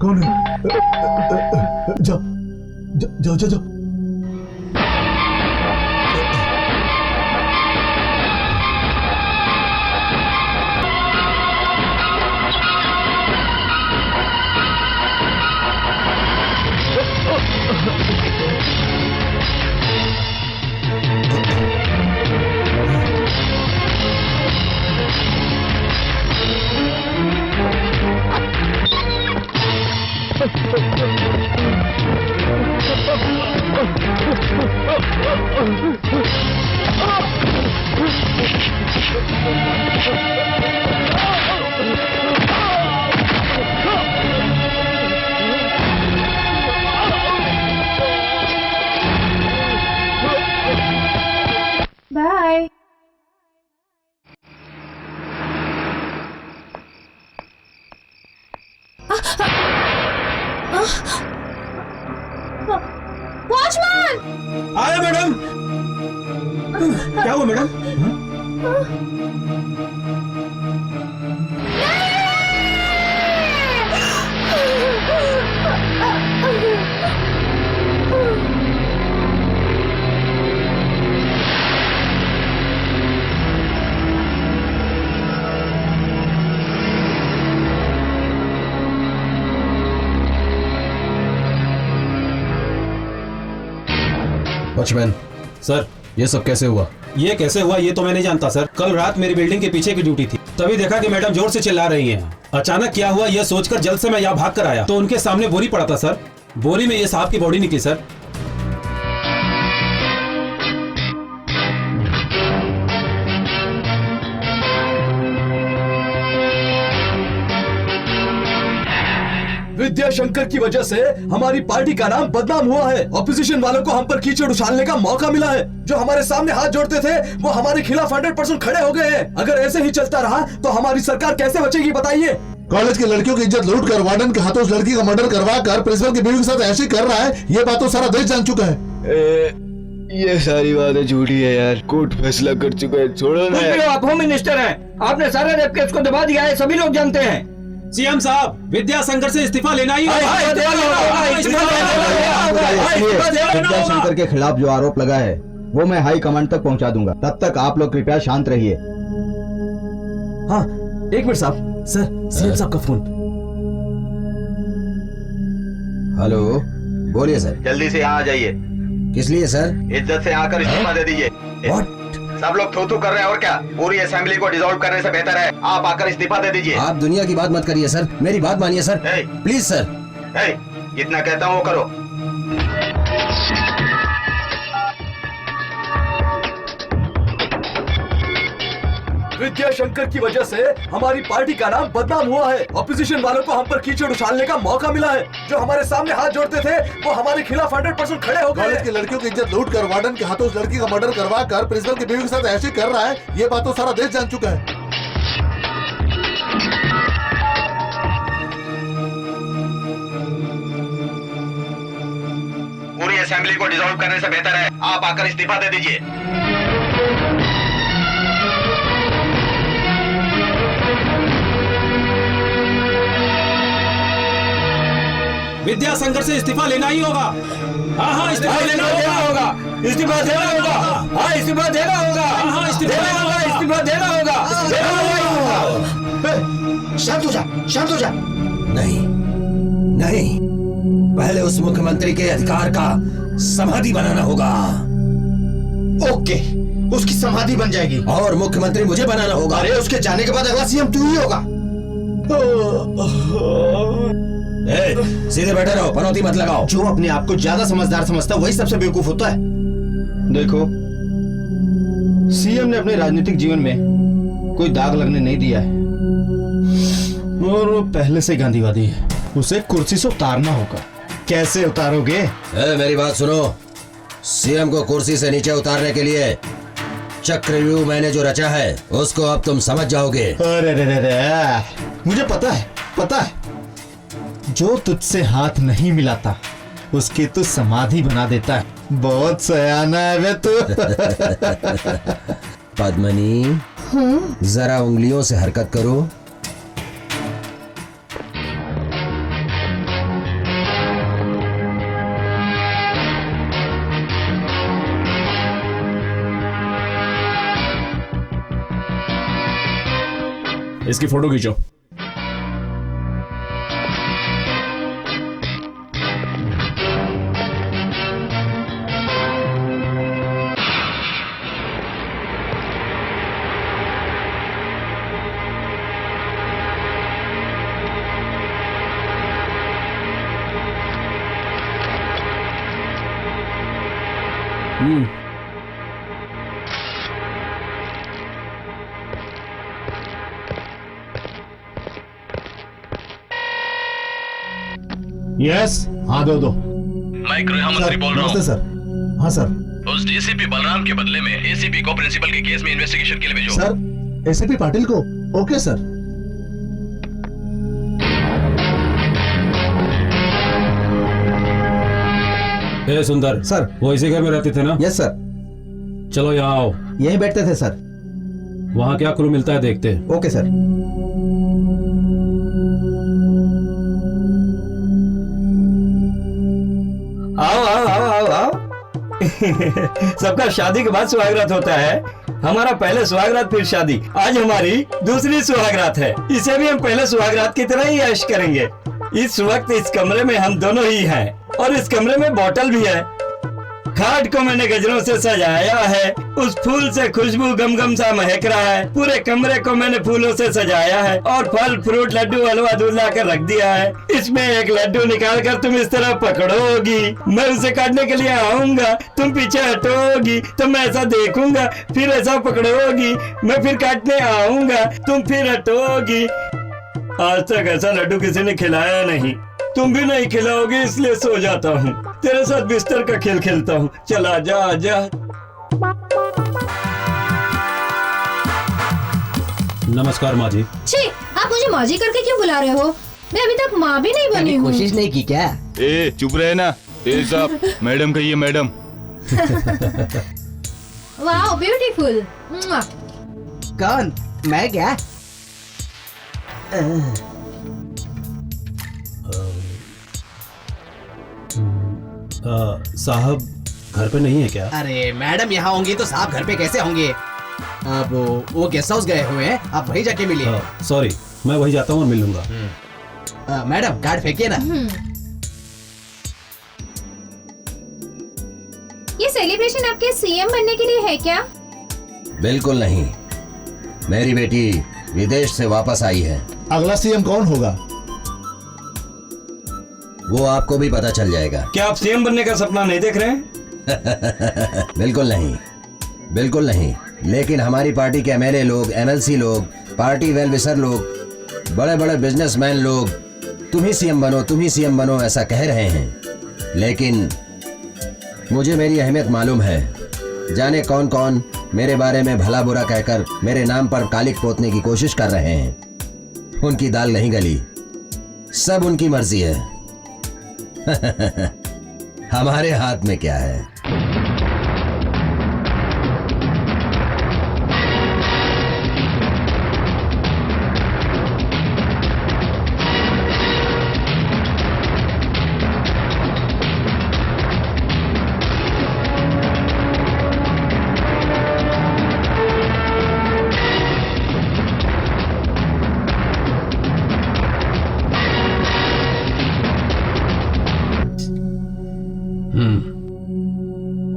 कौन है? जाओ जाओ जाओ जाओ। बाय। वॉचमैन! आया मैडम। क्या हुआ मैडम? वॉचमैन सर, ये सब कैसे हुआ? ये कैसे हुआ ये तो मैं नहीं जानता सर। कल रात मेरी बिल्डिंग के पीछे की ड्यूटी थी, तभी देखा कि मैडम जोर से चिल्ला रही हैं। अचानक क्या हुआ यह सोचकर जल्द से मैं यहाँ भाग कर आया तो उनके सामने बोरी पड़ा था सर। बोरी में ये साहब की बॉडी निकली सर। विद्याशंकर की वजह से हमारी पार्टी का नाम बदनाम हुआ है। ऑपोजिशन वालों को हम पर कीचड़ उछालने का मौका मिला है। जो हमारे सामने हाथ जोड़ते थे वो हमारे खिलाफ 100% खड़े हो गए हैं। अगर ऐसे ही चलता रहा तो हमारी सरकार कैसे बचेगी बताइए? कॉलेज की लड़कियों की इज्जत लूट कर वार्डन के हाथों उस लड़की का मर्डर करवा कर प्रिंसिपल की बीवी के साथ ऐसे कर रहा है, ये बात तो सारा देश जान चुका है। ये सारी बातें झूठी है यार। कोर्ट फैसला कर चुका है, छोड़ो ना। आप होम मिनिस्टर हैं, आपने सारे रेप केस को दबा दिया है, सभी लोग जानते हैं। सीएम साहब, विद्याशंकर से इस्तीफा लेना ही विद्याशंकर के खिलाफ जो आरोप लगा है वो मैं हाई कमांड तक पहुंचा दूंगा। तब तक आप लोग कृपया शांत रहिए। हाँ, एक मिनट साहब। सर, सीएम साहब का फोन। हेलो, बोलिए सर। जल्दी से यहाँ आ जाइए। किस लिए सर? इज्जत से आकर इस्तीफा दे दीजिए। सब लोग थू कर रहे हैं और क्या? पूरी असेंबली को डिसॉल्व करने से बेहतर है आप आकर इस्तीफा दे दीजिए। आप दुनिया की बात मत करिए सर, मेरी बात मानिए सर, प्लीज सर। जितना कहता हूँ वो करो। विद्याशंकर की वजह से हमारी पार्टी का नाम बदनाम हुआ है। ऑपोजिशन वालों को हम पर कीचड़ उछालने का मौका मिला है। जो हमारे सामने हाथ जोड़ते थे वो हमारे खिलाफ 100% खड़े हो गए। कॉलेज की लड़कियों की इज्जत लूट कर वार्डन के हाथों उस लड़की का मर्डर करवा कर प्रिंसिपल की बीवी के साथ ऐसे कर रहा है, ये बात तो सारा देश जान चुका है। पूरी असेंबली को डिसॉल्व करने से बेहतर है आप आकर इस्तीफा दे दीजिए। विद्याशंकर से इस्तीफा लेना ही होगा। हाँ, इस्तीफा देना होगा, इस्तीफा देना होगा। हाँ, इस्तीफा देना होगा। हाँ, इस्तीफा देना होगा। इस्तीफा देना होगा। शांत हो जा, शांत हो जा। नहीं नहीं, पहले उस मुख्यमंत्री के अधिकार का समाधि बनाना होगा। ओके, उसकी समाधि बन जाएगी और मुख्यमंत्री मुझे बनाना होगा। अरे उसके जाने के बाद अगला सीएम तू ही होगा। सीधे बैठे रहो, पनौती मत लगाओ। जो अपने आप को ज्यादा समझदार समझता है वही सबसे बेवकूफ होता है। देखो, सीएम ने अपने राजनीतिक जीवन में कोई दाग लगने नहीं दिया है और वो पहले से गांधीवादी है। उसे कुर्सी से उतारना होगा। कैसे उतारोगे? मेरी बात सुनो, सीएम को कुर्सी से नीचे उतारने के लिए चक्रव्यूह मैंने जो रचा है उसको अब तुम समझ जाओगे। अरे रे रे रे, मुझे पता है जो तुझसे हाथ नहीं मिलाता उसकी तू समाधि बना देता है। बहुत सयाना है वे तू। पद्मनी, जरा उंगलियों से हरकत करो। इसकी फोटो खींचो। यस, हाँ दो। मैं गृह मंत्री बोल रहा हूँ। सर। हाँ सर। उस डीसीपी बलराम के बदले में एसीपी को प्रिंसिपल के केस में इन्वेस्टिगेशन के लिए भेजो। सर, एसीपी पाटिल को। Okay sir. सुंदर सर, वो इसी घर में रहते थे ना? Yes sir. चलो यहाँ आओ। यहीं बैठते थे सर। वहाँ क्या क्लू मिलता है देखते हैं। Okay sir. आओ आओ आओ आओ आओ। सबका शादी के बाद सुहागरात होता है। हमारा पहले सुहागरात फिर शादी। आज हमारी दूसरी सुहागरात है। इसे भी हम पहले सुहागरात की तरह ही ऐश करेंगे। इस वक्त इस कमरे में हम दोनों ही हैं और इस कमरे में बोतल भी है। खाट को मैंने गजरों से सजाया है। उस फूल से खुशबू गम गम सा महक रहा है। पूरे कमरे को मैंने फूलों से सजाया है और फल फ्रूट लड्डू हलवा दूध लाकर रख दिया है। इसमें एक लड्डू निकाल कर तुम इस तरह पकड़ोगी, मैं उसे काटने के लिए आऊंगा, तुम पीछे हटोगी तो मैं ऐसा देखूंगा, फिर ऐसा पकड़ोगी, मैं फिर काटने आऊंगा, तुम फिर हटोगी। आज तक ऐसा लड्डू किसी ने खिलाया नहीं। तुम भी नहीं खिलाओगे इसलिए सो जाता हूँ। तेरे साथ बिस्तर का खेल खेलता हूँ। चला जा जा। नमस्कार माँ जी। छी, आप मुझे माँ जी करके क्यों बुला रहे हो? मैं अभी तक माँ भी नहीं बनी हूँ। कोशिश नहीं की क्या? ए चुप रहे ना। ए साहब, मैडम कहिए मैडम। वाह ब्यूटीफुल। कौन? मैं क्या? साहब घर पे नहीं है क्या? अरे मैडम यहाँ होंगी तो साहब घर पे कैसे होंगे? अब वो गेस्ट हाउस गए हुए हैं, आप वहीं जाके मिलिए। सॉरी, मैं वहीं जाता हूँ और मिल लूंगा। मैडम कार्ड फेंकिए ना। ये सेलिब्रेशन आपके सीएम बनने के लिए है क्या? बिल्कुल नहीं, मेरी बेटी विदेश से वापस आई है। अगला सीएम कौन होगा वो आपको भी पता चल जाएगा। क्या आप सीएम बनने का सपना नहीं देख रहे हैं? बिल्कुल नहीं, बिल्कुल नहीं। लेकिन हमारी पार्टी के एमएलए लोग, एमएलसी लोग, पार्टी वेल विशर लोग, बड़े बड़े बिजनेसमैन लोग तुम ही सीएम बनो, तुम ही सीएम बनो ऐसा कह रहे हैं। लेकिन मुझे मेरी अहमियत मालूम है। जाने कौन कौन मेरे बारे में भला बुरा कहकर मेरे नाम पर कालिक पोतने की कोशिश कर रहे हैं। उनकी दाल नहीं गली, सब उनकी मर्जी है। हमारे हाथ में क्या है?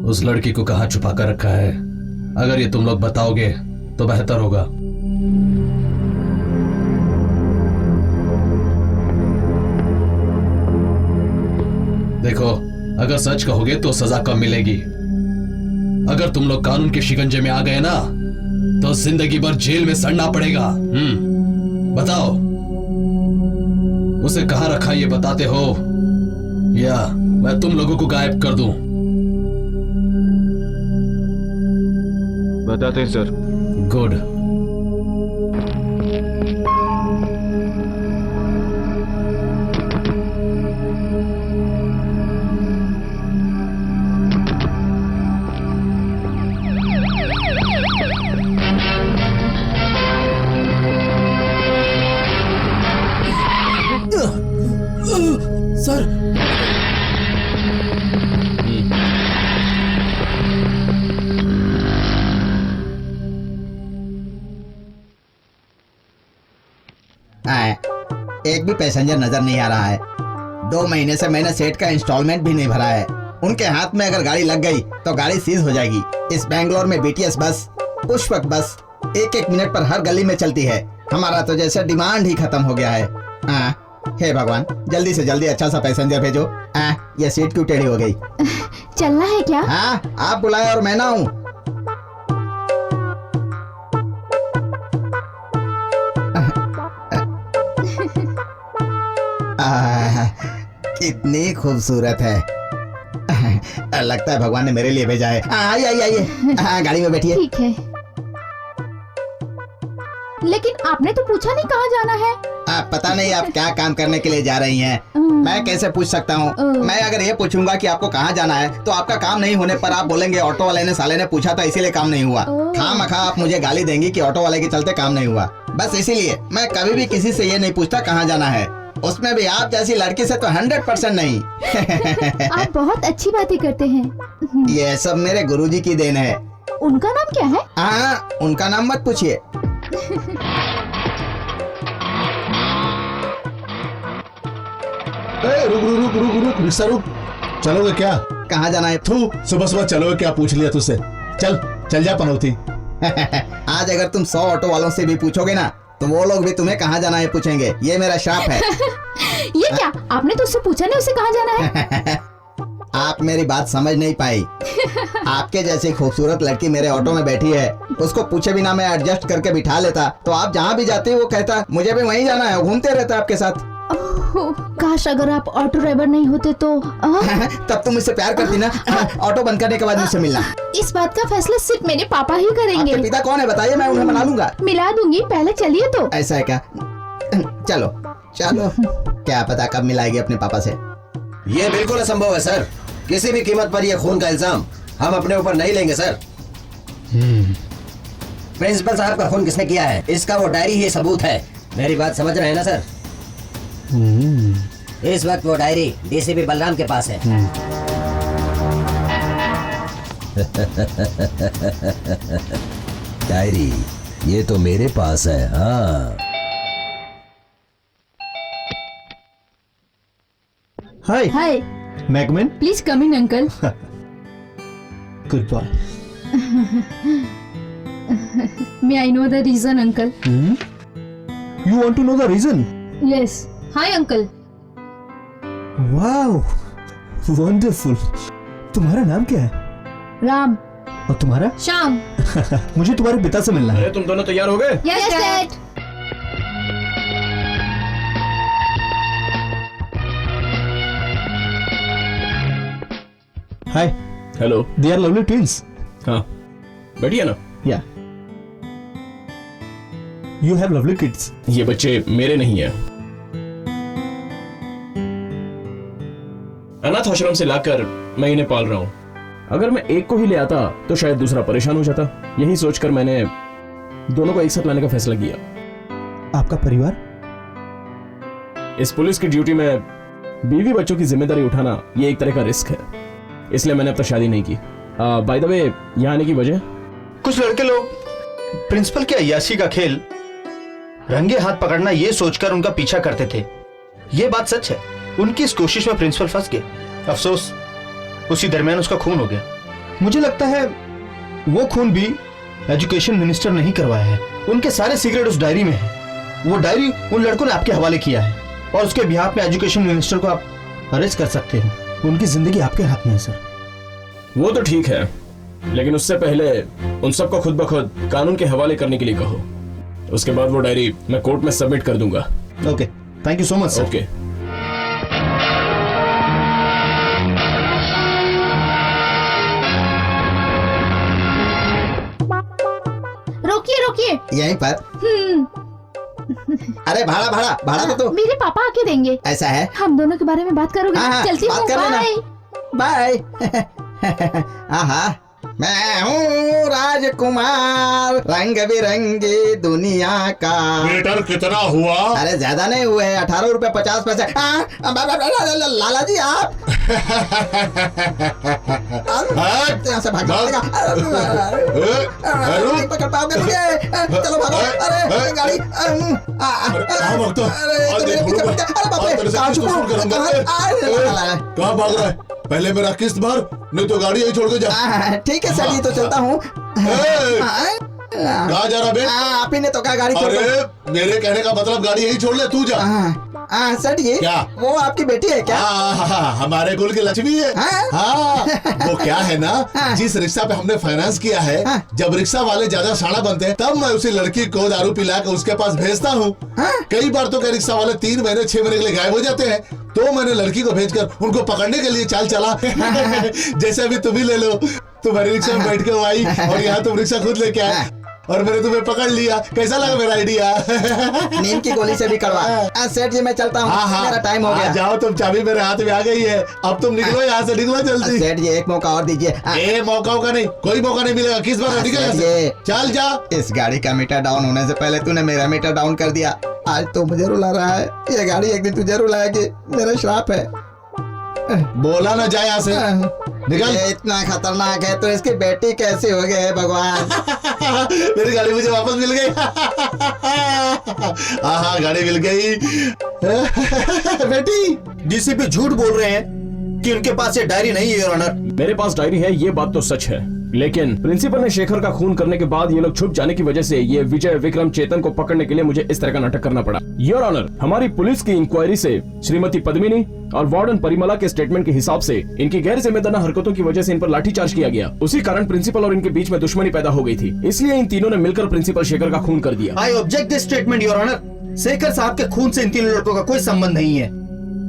उस लड़की को कहाँ छुपा कर रखा है? अगर ये तुम लोग बताओगे तो बेहतर होगा। देखो, अगर सच कहोगे तो सजा कम मिलेगी। अगर तुम लोग कानून के शिकंजे में आ गए ना तो जिंदगी भर जेल में सड़ना पड़ेगा। बताओ, उसे कहाँ रखा ये बताते हो या मैं तुम लोगों को गायब कर दूं? बताते हैं सर। गुड। सर, एक भी पैसेंजर नजर नहीं आ रहा है। 2 महीने से मैंने सेठ का इंस्टॉलमेंट भी नहीं भरा है। उनके हाथ में अगर गाड़ी लग गई तो गाड़ी सीज हो जाएगी। इस बैंगलोर में बीटीएस बस, पुष्पक बस 1-1 मिनट पर हर गली में चलती है। हमारा तो जैसे डिमांड ही खत्म हो गया है। हे भगवान, जल्दी से जल्दी अच्छा सा पैसेंजर भेजो। ये सीट क्यों टेढ़ी हो गई? चलना है क्या? हाँ, आप बुलाए और मैं ना हूँ। कितनी खूबसूरत है। लगता है भगवान ने मेरे लिए भेजा है। आइए आइए आइए, गाड़ी में बैठिए। ठीक है, लेकिन आपने तो पूछा नहीं कहाँ जाना है। पता नहीं आप क्या काम करने के लिए जा रही हैं। मैं कैसे पूछ सकता हूँ? मैं अगर ये पूछूंगा कि आपको कहाँ जाना है तो आपका काम नहीं होने पर आप बोलेंगे ऑटो वाले ने साले ने पूछा था इसीलिए काम नहीं हुआ। खामखा आप मुझे गाली देंगी कि ऑटो वाले के चलते काम नहीं हुआ। बस इसीलिए मैं कभी भी किसी से ये नहीं पूछता कहाँ जाना है, उसमें भी आप जैसी लड़की से तो 100% नहीं। आप बहुत अच्छी बातें करते हैं। ये सब मेरे गुरुजी की देन है। उनका नाम क्या है? हाँ, उनका नाम मत पूछिए। रुक रुक रुक रुक रुक रिक्शा रुक। चलोगे क्या? कहाँ जाना है? सुबह सुबह चलोगे क्या? पूछ लिया तुझसे। चल चल जा पनौती। आज अगर तुम 100 ऑटो वालों से भी पूछोगे ना तो वो लोग भी तुम्हें कहाँ जाना है पूछेंगे। ये मेरा श्राप है। ये क्या? आपने तो उससे पूछा नहीं उसे कहाँ जाना है? आप मेरी बात समझ नहीं पाई। आपके जैसी खूबसूरत लड़की मेरे ऑटो में बैठी है, उसको पूछे बिना मैं एडजस्ट करके बिठा लेता तो आप जहाँ भी जाते वो कहता मुझे भी वहीं जाना है, घूमते रहता आपके साथ। काश अगर आप ऑटो ड्राइवर नहीं होते तो तब तुम मुझसे प्यार करती ना। ऑटो बंद करने के बाद मुझसे मिलना। इस बात का फैसला सिर्फ मेरे पापा ही करेंगे। आपके पिता कौन है बताइए, मैं उन्हें मना लूंगा। मिला दूंगी, पहले चलिए तो। ऐसा है क्या? चलो चलो, क्या पता कब मिलाएगी अपने पापा से। ये बिल्कुल असंभव है सर। किसी भी कीमत पर यह खून का इल्जाम हम अपने ऊपर नहीं लेंगे सर। प्रिंसिपल साहब का खून किसने किया है इसका वो डायरी ही सबूत है। मेरी बात समझ रहे हैं ना सर? इस वक्त वो डायरी डीसीपी बलराम के पास है। डायरी ये तो मेरे पास है। हाँ, हाय हाय, मैकमैन, please come in uncle. Good boy. May I know the reason uncle? You want to know the reason? Yes. Hi uncle. Wow, wonderful. तुम्हारा नाम क्या है? राम। और तुम्हारा? शाम। मुझे तुम्हारे पिता से मिलना है। तुम दोनों तैयार हो गए? Yes dad. Hi. Hello. They are lovely twins. हाँ, बढ़िया ना? या यू हैव लवली किड्स। ये बच्चे मेरे नहीं है, अनाथ आश्रम से लाकर मैं इन्हें पाल रहा हूँ। अगर मैं एक को ही ले आता तो शायद दूसरा परेशान हो जाता। यही सोचकर मैंने दोनों को एक साथ लाने का फैसला किया। आपका परिवार? इस पुलिस की ड्यूटी में बीवी बच्चों की जिम्मेदारी उठाना ये एक तरह का रिस्क है, इसलिए मैंने अब तक शादी नहीं की। बाय द वे, यहाँ आने की वजह? कुछ लड़के लोग प्रिंसिपल की अय्याशी का खेल रंगे हाथ पकड़ना ये सोचकर उनका पीछा करते थे। ये बात सच है, उनकी इस कोशिश में प्रिंसिपल फंस गए। अफसोस उसी दरमियान उसका खून हो गया। मुझे लगता है वो खून भी एजुकेशन मिनिस्टर नहीं करवाया है। उनके सारे सीक्रेट उस डायरी में है। वो डायरी उन लड़कों ने आपके हवाले किया है और उसके बिहाफ में एजुकेशन मिनिस्टर को आप अरेस्ट कर सकते हैं। उनकी जिंदगी आपके हाथ में है सर। वो तो ठीक है, लेकिन उससे पहले उन सबको खुद ब खुद कानून के हवाले करने के लिए कहो। उसके बाद वो डायरी मैं कोर्ट में सबमिट कर दूंगा। Okay, thank you so much sir. Okay. रोकिए रोकिए। यहीं पर? अरे भाड़ा भाड़ा भाड़ा तो मेरे पापा आके देंगे। ऐसा है? हम दोनों के बारे में बात करोगे? चलती हूँ, बाय। आहा, मैं हूँ राजकुमार, रंग बिरंगी दुनिया का। मीटर कितना हुआ? अरे ज्यादा नहीं हुए, 18 रुपए 50 पैसे। लाला जी आप यहाँ से भाग जाएगा। पकड़ पाओगे मुझे? चलो भागो। अरे गाड़ी। कहाँ भाग रहा है? पहले मेरा किस्त भर, नहीं तो गाड़ी यही छोड़ के जा। ठीक है सर, ये तो चलता हूँ। कहाँ जा रहा बे? आप ही ने तो कहा गाड़ी छोड़। अरे मेरे कहने का मतलब गाड़ी यही छोड़ ले, तू जा। सर जी, क्या वो आपकी बेटी है क्या? हमारे कुल की लक्ष्मी है। हाँ, वो क्या है ना, जिस रिक्शा पे हमने फाइनेंस किया है, जब रिक्शा वाले ज्यादा शाणा बनते हैं तब मैं उसी लड़की को दारू पिला के उसके पास भेजता हूँ। कई बार तो रिक्शा वाले 3 महीने 6 महीने के लिए गायब हो जाते हैं, तो मैंने लड़की को भेजकर उनको पकड़ने के लिए चाल चला। जैसे अभी तुम ही ले लो, तुम्हारी रिक्शा में बैठ के वो आई और यहाँ तुम रिक्शा खुद लेके आए और मैंने तुम्हें पकड़ लिया। कैसा लगा मेरा आइडिया? नींद की गोली से भी कड़वा। सेठ जी मैं चलता हूँ, मेरा टाइम हो गया। जाओ, तुम चाबी मेरे हाथ में आ गई है, अब तुम निकलो यहाँ से, निकलो जल्दी। सेठ जी एक मौका और दीजिए। मौका का नहीं, कोई मौका नहीं मिलेगा। किस बार निकल? चल जा। इस गाड़ी का मीटर डाउन होने से पहले तूने मेरा मीटर डाउन कर दिया। आज तो मुझे रुला रहा है, ये गाड़ी एक दिन तुझे रुलाएगी, मेरा श्राप है। बोला ना जाए यहाँ से, निकल। ये इतना खतरनाक है तो इसकी बेटी कैसे हो गई है भगवान? मेरी गाड़ी मुझे वापस मिल गई। हाँ, गाड़ी मिल गई। बेटी, डीसीपी झूठ बोल रहे हैं कि उनके पास ये डायरी नहीं है योर ऑनर। मेरे पास डायरी है, ये बात तो सच है, लेकिन प्रिंसिपल ने शेखर का खून करने के बाद ये लोग छुप जाने की वजह से ये विजय विक्रम चेतन को पकड़ने के लिए मुझे इस तरह का नाटक करना पड़ा। योर ऑनर, हमारी पुलिस की इंक्वायरी से श्रीमती पद्मिनी और वार्डन परिमला के स्टेटमेंट के हिसाब से इनकी गैर जिम्मेदाराना हरकतों की वजह से इन पर लाठीचार्ज किया गया। उसी कारण प्रिंसिपल और इनके बीच में दुश्मनी पैदा हो गई थी, इसलिए इन तीनों ने मिलकर प्रिंसिपल शेखर का खून कर दिया। I object this statement your honour. Shekhar साहब के खून से इन तीनों लड़कों का कोई संबंध नहीं है।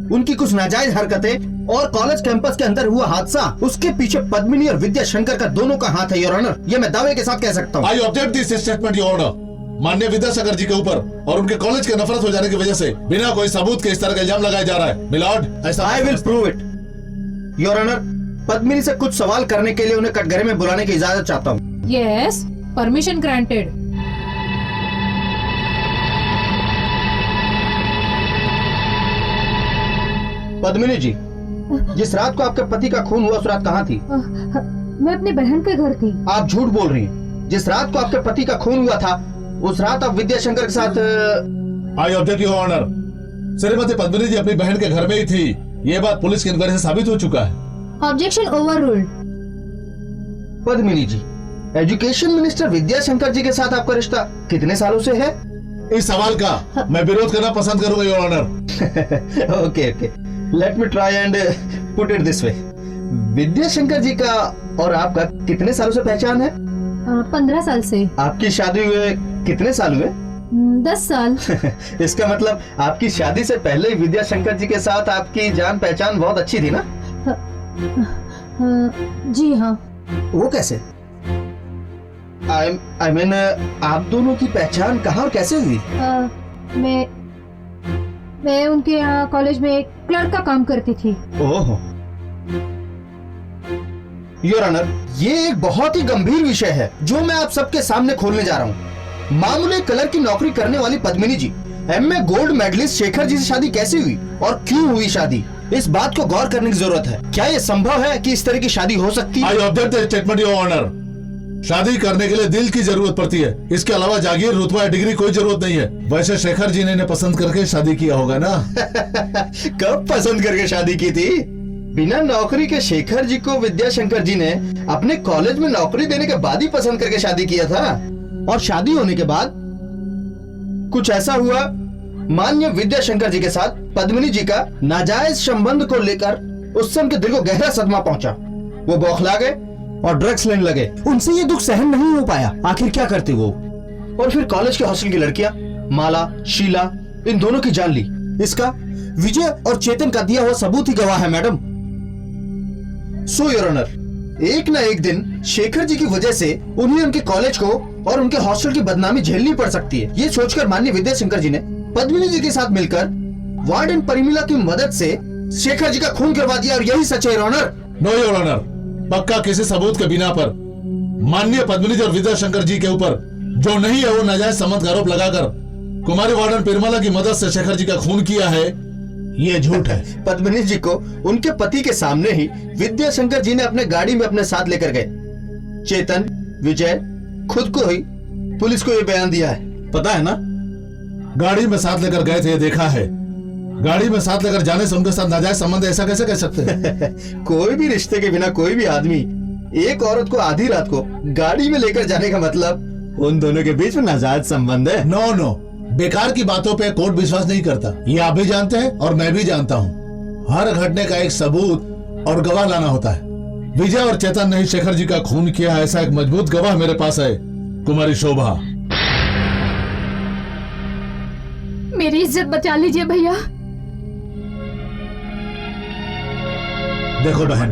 उनकी कुछ नाजायज हरकतें और कॉलेज कैंपस के अंदर हुआ हादसा, उसके पीछे पद्मिनी और विद्या शंकर का दोनों का हाथ है योर ऑनर। ये मैं दावे के साथ कह सकता हूँ। I object this statement your honour. माननीय विद्या शंकर जी के ऊपर और उनके कॉलेज के नफरत हो जाने की वजह से बिना कोई सबूत के इस तरह का इल्जाम लगाया जा रहा है। मिलॉर्ड, ऐसा I will prove it your honour. Padmini से कुछ सवाल करने के लिए उन्हें कटघरे में बुलाने की इजाजत चाहता हूँ। Yes, permission granted. Padmini ji, जिस रात को आपके पति का खून हुआ उस रात कहाँ थी? मैं अपनी बहन के घर थी। आप झूठ बोल रही हैं। जिस रात को आपके पति का खून हुआ था उस रात आप विद्या शंकर के साथ। I object your honour. Shrimati Padmini ji अपनी बहन के घर में ही थी, ये बात पुलिस की इंक्वायरी से साबित हो चुका है। Objection overruled. Padmini ji, education minister Vidya Shankar ji के साथ आपका रिश्ता कितने सालों से है? इस सवाल का मैं विरोध करना पसंद करूंगा your honour. Okay okay, let me try and put it this way. Vidyashankar ji का और आपका कितने सालों से पहचान है? 15 साल से। आपकी शादी हुए कितने साल हुए? 10 साल। इसका मतलब आपकी शादी से पहले ही विद्याशंकर जी के साथ आपकी जान पहचान बहुत अच्छी थी ना? जी हाँ। वो कैसे? I mean, आप दोनों की पहचान कहाँ और कैसे हुई? मैं उनके यहाँ कॉलेज में एक क्लर्क का काम करती थी। ओह, योर ऑनर, ये एक बहुत ही गंभीर विषय है जो मैं आप सबके सामने खोलने जा रहा हूँ। मामूली क्लर्क की नौकरी करने वाली पद्मिनी जी MA gold medallist Shekhar ji से शादी कैसे हुई और क्यों हुई शादी, इस बात को गौर करने की जरूरत है। क्या ये संभव है कि इस तरह की शादी हो सकती है? I object the statement your honour. शादी करने के लिए दिल की जरूरत पड़ती है, इसके अलावा जागीर, रुतबा या डिग्री कोई जरूरत नहीं है। वैसे शेखर जी ने इन्हें पसंद करके शादी किया होगा ना? कब पसंद करके शादी की थी? बिना नौकरी के शेखर जी को विद्याशंकर जी ने अपने कॉलेज में नौकरी देने के बाद ही पसंद करके शादी किया था। और शादी होने के बाद कुछ ऐसा हुआ, मान्य विद्याशंकर जी के साथ पद्मिनी जी का नाजायज संबंध को लेकर उससे उनके दिल को गहरा सदमा पहुंचा। वो बौखला गए और ड्रग्स लेने लगे। उनसे ये दुख सहन नहीं हो पाया। आखिर क्या करते वो? और फिर कॉलेज के हॉस्टल की लड़कियां माला, शीला, इन दोनों की जान ली। इसका विजय और चेतन का दिया हुआ सबूत ही गवाह है मैडम। सो योर ऑनर, एक ना एक दिन शेखर जी की वजह से उन्हें उनके कॉलेज को और उनके हॉस्टल की बदनामी झेलनी पड़ सकती है। ये सोचकर माननीय विद्याशंकर जी ने पद्मिनी जी के साथ मिलकर वार्डन परिमला की मदद से शेखर जी का खून करवा दिया। और यही सच है your honour. No your honour, पक्का किसी सबूत के बिना पर माननीय पद्मिनी जी और विद्याशंकर जी के ऊपर जो नहीं है वो नाजायज संबंध का आरोप लगाकर कुमारी वार्डन परिमला की मदद से शेखर जी का खून किया है, ये झूठ है। पद्मिनी जी को उनके पति के सामने ही विद्याशंकर जी ने अपने गाड़ी में अपने साथ लेकर गए। चेतन, विजय खुद को ही पुलिस को ये बयान दिया है, पता है ना? गाड़ी में साथ लेकर गए थे, ये देखा है। गाड़ी में साथ लेकर जाने से उनके साथ नाजायज संबंध ऐसा कैसे कह सकते हैं? कोई भी रिश्ते के बिना कोई भी आदमी एक औरत को आधी रात को गाड़ी में लेकर जाने का मतलब उन दोनों के बीच में नाजायज संबंध है। नो नो, बेकार की बातों पे कोर्ट विश्वास नहीं करता। ये आप भी जानते हैं और मैं भी जानता हूँ। हर घटने का एक सबूत और गवाह लाना होता है। विजय और चेतन ने ही शेखर जी का खून किया, ऐसा एक मजबूत गवाह मेरे पास है, कुमारी शोभा। मेरी इज्जत बचा लीजिए भैया। देखो बहन,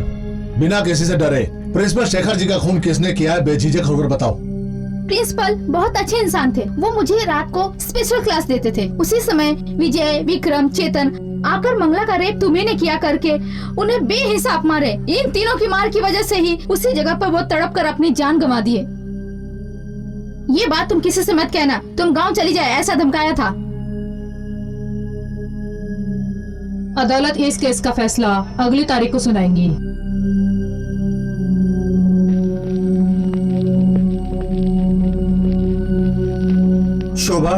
बिना किसी से डरे प्रिंसिपल शेखर जी का खून किसने किया है बेझिझक होकर बताओ। प्रिंसिपल बहुत अच्छे इंसान थे। वो मुझे रात को स्पेशल क्लास देते थे। उसी समय विजय, विक्रम, चेतन आकर मंगला का रेप तुम्ही ने किया करके उन्हें बेहिसाब मारे। इन तीनों की मार की वजह से ही उसी जगह पर वो तड़प कर अपनी जान गंवा दिए। ये बात तुम किसी से मत कहना। तुम गांव चली जाए ऐसा धमकाया था। अदालत इस केस का फैसला अगली तारीख को सुनाएंगी। शोभा,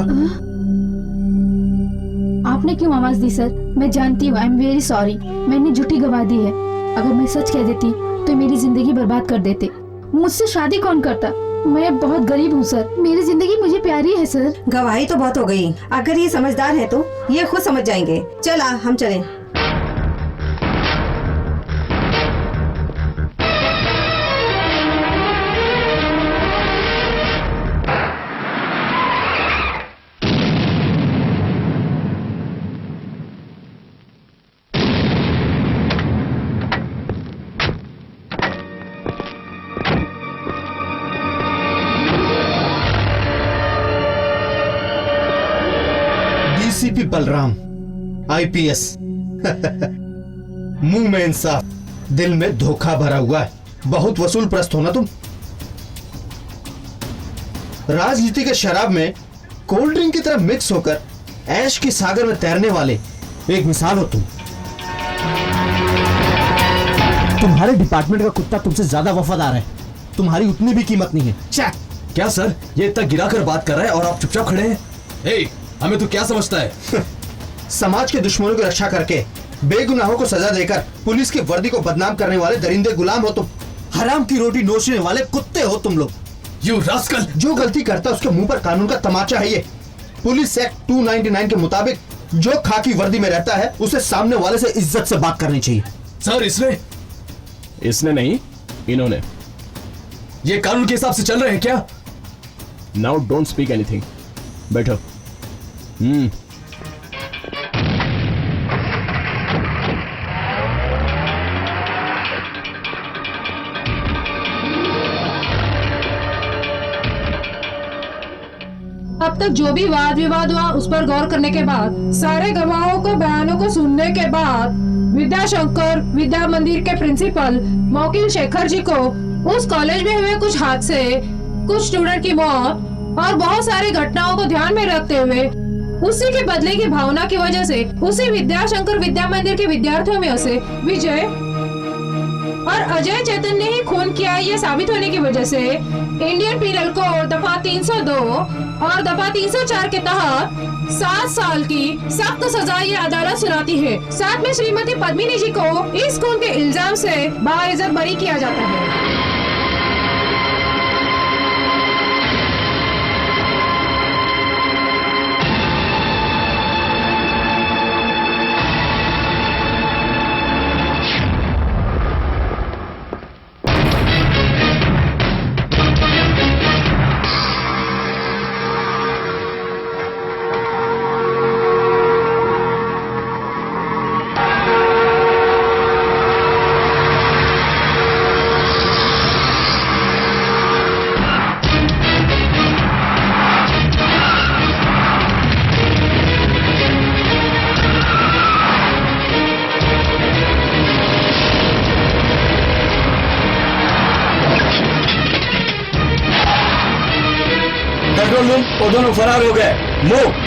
आपने क्यों आवाज दी सर? मैं जानती हूँ, आई एम वेरी सॉरी। मैंने झूठी गवाह दी है। अगर मैं सच कह देती तो मेरी जिंदगी बर्बाद कर देते। मुझसे शादी कौन करता? मैं बहुत गरीब हूँ सर। मेरी जिंदगी मुझे प्यारी है सर। गवाही तो बहुत हो गई। अगर ये समझदार है तो ये खुद समझ जाएंगे। चल आ, हम चलें। DCP Balram, IPS. मुंह में इंसाफ, दिल में धोखा भरा हुआ है। बहुत वसूल प्रस्त हो ना तुम। राजनीति के शराब में कोल्ड ड्रिंक की तरह मिक्स होकर ऐश की सागर में तैरने वाले एक मिसाल हो तुम। तुम्हारे डिपार्टमेंट का कुत्ता तुमसे ज्यादा वफादार है। तुम्हारी उतनी भी कीमत नहीं है। चैक, क्या सर, ये इतना गिराकर बात कर रहा है और आप चुपचाप खड़े हैं? हे, हमें तो क्या समझता है? समाज के दुश्मनों की रक्षा करके बेगुनाहों को सजा देकर पुलिस की वर्दी को बदनाम करने वाले दरिंदे गुलाम हो तुम। हराम की रोटी नोचने वाले कुत्ते हो तुम लोग। You rascal! जो गलती करता उसके मुंह पर कानून का तमाचा है ये। पुलिस एक्ट 299 के मुताबिक जो खाकी वर्दी में रहता है उसे सामने वाले से इज्जत से बात करनी चाहिए। सर, इसने इसने नहीं, इन्होंने। ये कानून के हिसाब से चल रहे हैं क्या? नाउ डोंट स्पीक एनीथिंग, बैठो। अब तक जो भी वाद विवाद हुआ उस पर गौर करने के बाद, सारे गवाहों को बयानों को सुनने के बाद, विद्याशंकर विद्या मंदिर के प्रिंसिपल मोकिल शेखर जी को उस कॉलेज में हुए कुछ हादसे, कुछ स्टूडेंट की मौत और बहुत सारी घटनाओं को ध्यान में रखते हुए उसी के बदले की भावना की वजह से उसी विद्याशंकर विद्या मंदिर के विद्यार्थियों में से विजय और अजय चेतन ने ही खून किया है, ये साबित होने की वजह से इंडियन पीनल कोड दफा 302 और दफा 304 के तहत 7 साल की सख्त सजा ये अदालत सुनाती है। साथ में श्रीमती पद्मिनी जी को इस खून के इल्जाम से बाइज्जत बरी किया जाता है। कंट्रोल रूम, वो दोनों फरार हो गए। मूव।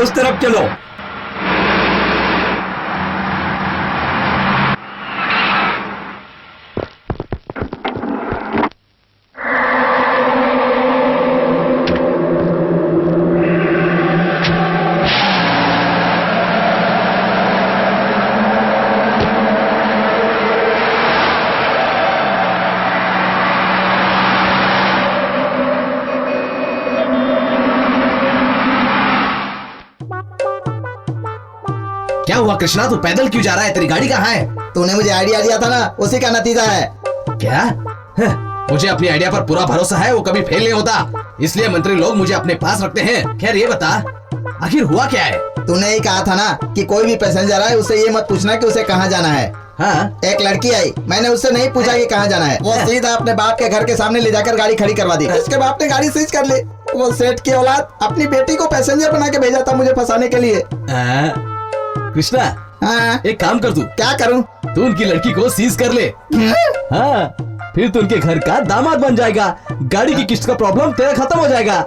उस तरफ चलो। क्या हुआ कृष्णा, तू पैदल क्यों जा रहा है? तेरी गाड़ी कहाँ है? तूने मुझे आइडिया दिया था ना, उसी का नतीजा है। क्या? मुझे अपनी आइडिया पर पूरा भरोसा है, वो कभी फेल नहीं होता, इसलिए मंत्री लोग मुझे अपने पास रखते हैं। खैर ये बता, आखिर हुआ क्या है? तूने ही कहा था ना कि कोई भी पैसेंजर आए उससे ये मत पूछना कि उसे कहाँ जाना है। हाँ? एक लड़की आई, मैंने उससे नहीं पूछा कि कहाँ जाना है, वो सीधा अपने बाप के घर के सामने ले जाकर गाड़ी खड़ी करवा दी। उसके बाप ने गाड़ी सीज कर ली। वो सेठ की औलाद अपनी बेटी को पैसेंजर बना के भेजा था मुझे फंसाने के लिए। कृष्णा, हाँ? एक काम कर, तू क्या करूं? तू उनकी लड़की को सीज कर ले। हाँ, फिर तू उनके घर का दामाद बन जाएगा। गाड़ी की किस्त का प्रॉब्लम तेरा खत्म हो जाएगा।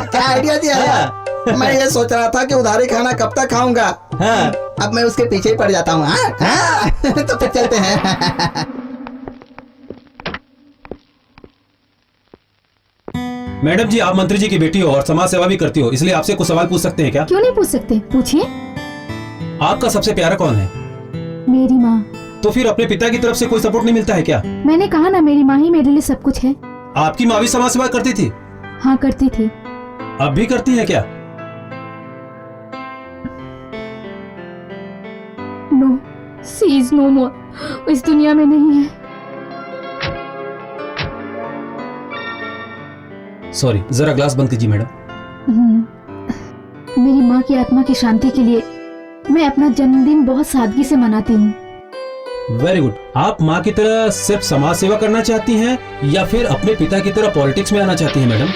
क्या आइडिया दिया है? मैं ये सोच रहा था कि उधारी खाना कब तक खाऊंगा। हाँ। अब मैं उसके पीछे ही पड़ जाता हूँ। तो फिर चलते हैं। मैडम जी, आप मंत्री जी की बेटी हो और समाज सेवा भी करती हो, इसलिए आपसे कुछ सवाल पूछ सकते हैं क्या? क्यों नहीं पूछ सकते, पूछिए। आपका सबसे प्यारा कौन है? मेरी माँ। तो फिर अपने पिता की तरफ से कोई सपोर्ट नहीं मिलता है क्या? मैंने कहा ना, मेरी माँ ही मेरे लिए सब कुछ है। आपकी माँ भी समाज सेवा करती थी? हाँ, करती थी। अब भी करती है क्या? नो, शी इज नो मोर, इस दुनिया में नहीं है। सॉरी, जरा ग्लास बंद कीजिए मैडम। मेरी माँ की आत्मा की शांति के लिए मैं अपना जन्मदिन बहुत सादगी से मनाती हूँ। Very good. आप माँ की तरह सिर्फ समाज सेवा करना चाहती हैं या फिर अपने पिता की तरह पॉलिटिक्स में आना चाहती हैं मैडम?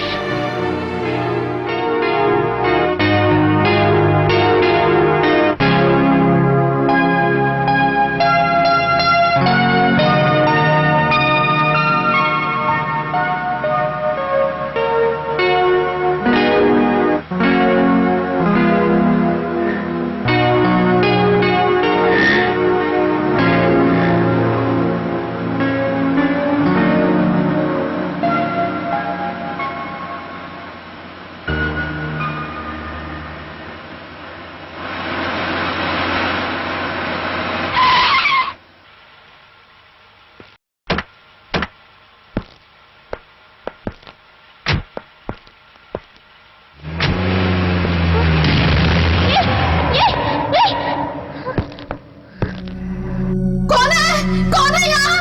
कौन है यहाँ?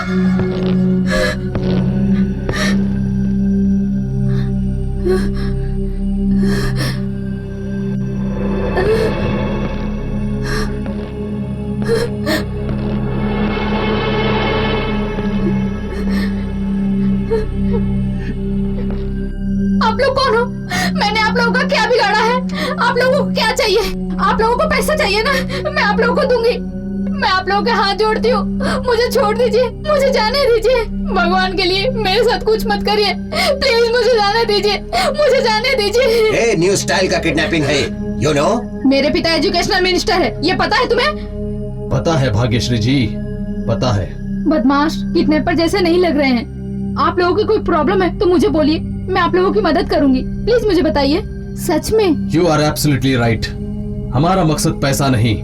आप लोग कौन हो? मैंने आप लोगों का क्या बिगाड़ा है? आप लोगों को क्या चाहिए? आप लोगों को पैसा चाहिए ना? मैं आप लोगों को दूंगी। मैं आप लोगों के हाथ जोड़ती हूँ, मुझे छोड़ दीजिए, मुझे जाने दीजिए। भगवान के लिए मेरे साथ कुछ मत करिए, प्लीज मुझे जाने दीजिए, मुझे जाने दीजिए। ये न्यू स्टाइल का किडनैपिंग है, यू नो। मेरे पिता एजुकेशनल मिनिस्टर है, ये पता है तुम्हें? पता है भाग्यश्री जी, पता है। बदमाश, किडनैपर जैसे नहीं लग रहे हैं। आप लोगों की कोई प्रॉब्लम है तो मुझे बोलिए, मैं आप लोगों की मदद करूंगी। प्लीज मुझे बताइए, सच में। You are absolutely right. हमारा मकसद पैसा नहीं,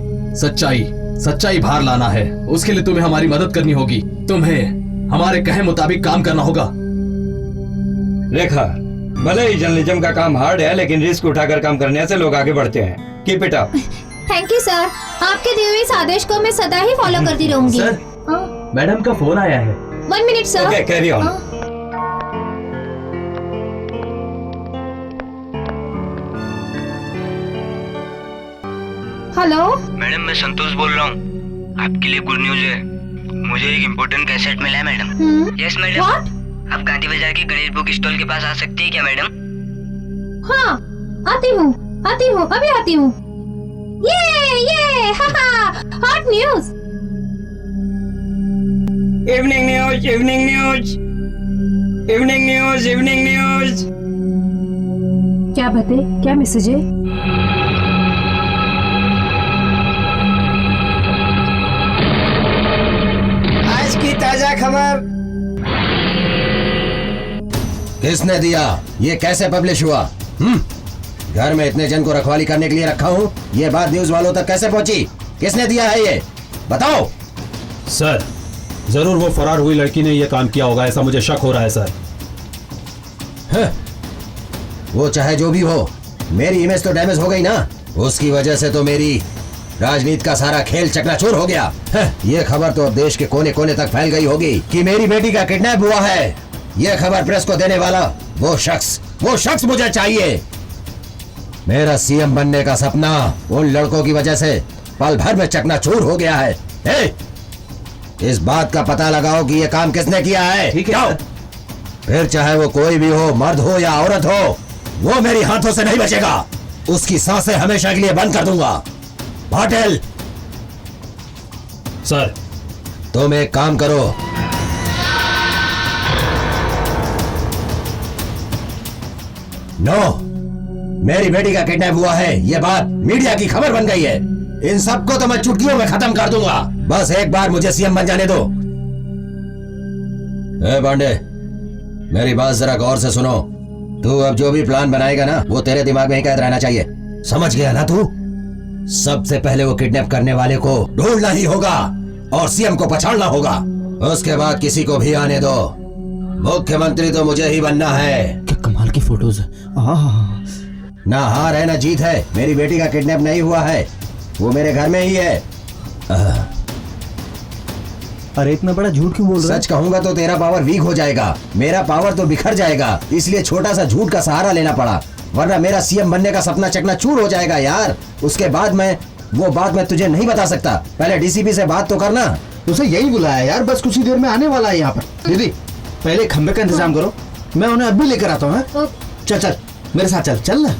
सच्चाई बाहर लाना है। उसके लिए तुम्हें हमारी मदद करनी होगी। तुम्हें हमारे कहे मुताबिक काम करना होगा। रेखा, भले ही जर्नलिज्म का काम हार्ड है, लेकिन रिस्क उठाकर काम करने से लोग आगे बढ़ते हैं। Keep it up. Thank you sir, आपके दिए हुए इस आदेश को मैं सदा ही फॉलो करती रहूंगी। सर, मैडम का फोन आया है। 1 minute sir. Okay, carry on. Hello madam, मैं संतोष बोल रहा हूँ। आपके लिए गुड न्यूज है, मुझे एक इम्पोर्टेंट कैसेट मिला है मैडम। Yes madam. आप गांधी बाजार के गणेश बुक स्टॉल के पास आ सकती है क्या मैडम? हाँ, आती हूँ, अभी आती हूँ। ये hot news. Evening news, evening news, evening news, evening news. क्या बते, क्या मैसेज है? आज की ताजा खबर। किसने दिया? ये कैसे पब्लिश हुआ? घर में इतने जन को रखवाली करने के लिए रखा हूँ, ये बात न्यूज वालों तक कैसे पहुँची? किसने दिया है ये? बताओ। सर, जरूर वो फरार हुई लड़की ने ये काम किया होगा, ऐसा मुझे शक हो रहा है सर। वो चाहे जो भी हो, मेरी इमेज तो डैमेज हो गई ना। उसकी वजह से तो मेरी राजनीति का सारा खेल चकनाचूर हो गया। ये खबर तो देश के कोने कोने तक फैल गई होगी कि मेरी बेटी का किडनैप हुआ है। ये खबर प्रेस को देने वाला वो शख्स मुझे चाहिए। मेरा सीएम बनने का सपना उन लड़कों की वजह से पल भर में चकनाचूर हो गया है। इस बात का पता लगाओ कि ये काम किसने किया है। ठीक है। फिर चाहे वो कोई भी हो, मर्द हो या औरत हो, वो मेरी हाथों से नहीं बचेगा। उसकी सांसें हमेशा के लिए बंद कर दूंगा। पाटिल सर, तुम एक काम करो, मेरी बेटी का किडनैप हुआ है, ये बात मीडिया की खबर बन गई है। इन सबको तो मैं चुटकियों में खत्म कर दूंगा। बस एक बार मुझे सीएम बन जाने दो। पांडे, मेरी बात जरा गौर से सुनो। तू अब जो भी प्लान बनाएगा ना, वो तेरे दिमाग में ही कैद रहना चाहिए। समझ गया ना तू? सबसे पहले वो किडनैप करने वाले को ढूंढना ही होगा। और सीएम को पछाड़ना होगा। उसके बाद किसी को भी आने दो। मुख्यमंत्री तो मुझे ही बनना है। क्या कमाल की फोटोज है। ना हार है ना जीत है। मेरी बेटी का किडनैप नहीं हुआ है, वो मेरे घर में ही है। अरे इतना बड़ा झूठ क्यों बोल रहा है? सच कहूंगा तो तेरा पावर वीक हो जाएगा, मेरा पावर तो बिखर जाएगा। इसलिए छोटा सा झूठ का सहारा लेना पड़ा, वरना मेरा सीएम बनने का सपना चकनाचूर हो जाएगा यार। उसके बाद वो बात मैं तुझे नहीं बता सकता। पहले डीसीपी से बात तो करना। उसे यही बुलाया यार, बस कुछ ही देर में आने वाला है यहाँ पर। दीदी पहले खंबे का इंतजाम करो, मैं उन्हें अभी लेकर आता हूँ। चल चल मेरे साथ चल चल ना।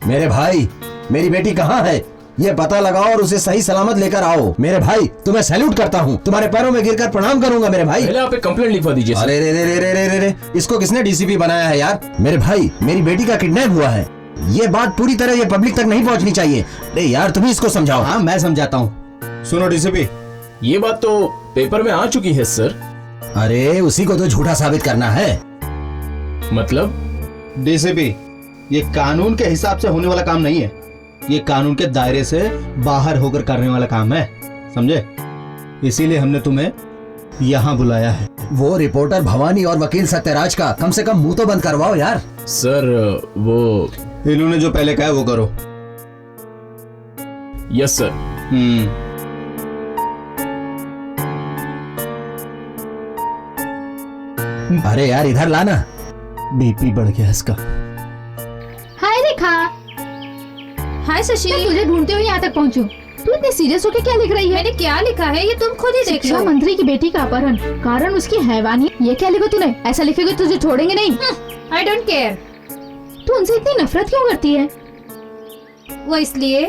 मेरे भाई, मेरी बेटी कहाँ है ये पता लगाओ और उसे सही सलामत लेकर आओ। मेरे भाई तुम्हें सैल्यूट करता हूँ, तुम्हारे पैरों में गिरकर प्रणाम करूंगा मेरे भाई। पहले आप एक कंप्लेंट लिखवा दीजिए। अरे रे रे रे रे रे रे, इसको किसने डीसीपी बनाया है यार? मेरे भाई, मेरी बेटी का किडनैप हुआ है, ये बात पूरी तरह ये पब्लिक तक नहीं पहुँचनी चाहिए। अरे यार तुम ही इसको समझाओ। हाँ मैं समझाता हूँ। सुनो डीसीपी, ये बात तो पेपर में आ चुकी है सर। अरे उसी को तो झूठा साबित करना है। मतलब? डीसीपी, ये कानून के हिसाब से होने वाला काम नहीं है, ये कानून के दायरे से बाहर होकर करने वाला काम है, समझे? इसीलिए हमने तुम्हें यहाँ बुलाया है। वो रिपोर्टर भवानी और वकील सत्यराज का कम से कम मुंह तो बंद करवाओ यार। सर वो इन्होंने जो पहले कहा है वो करो। Yes sir. अरे यार इधर लाना, बीपी बढ़ गया इसका। हाय रेखा। हाय शशि। मैं तुझे ढूंढते हुए यहाँ तक पहुँचू। तू इतनी सीरियस होके क्या लिख रही है? मैंने क्या लिखा है ये तुम खुद ही देख लो। मंत्री की बेटी का अपहरण, कारण उसकी हैवानी। ये क्या लिखा तूने? ऐसा लिखेगा तुझे छोड़ेंगे नहीं। I don't care. तू उनसे इतनी नफरत क्यों करती है? वो इसलिए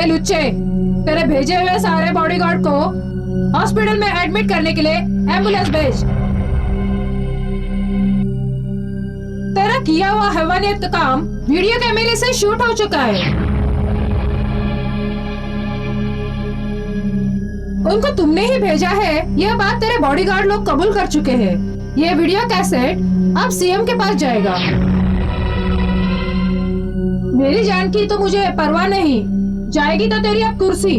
लुच्चे, तेरे भेजे हुए सारे बॉडीगार्ड को हॉस्पिटल में एडमिट करने के लिए एम्बुलेंस भेज। तेरा किया हुआ हैवानियत का काम वीडियो कैमरे से शूट हो चुका है। उनको तुमने ही भेजा है, यह बात तेरे बॉडीगार्ड लोग कबूल कर चुके हैं। यह वीडियो कैसेट अब सीएम के पास जाएगा। मेरी जान की तो मुझे परवाह नहीं, जाएगी तो तेरी अब कुर्सी।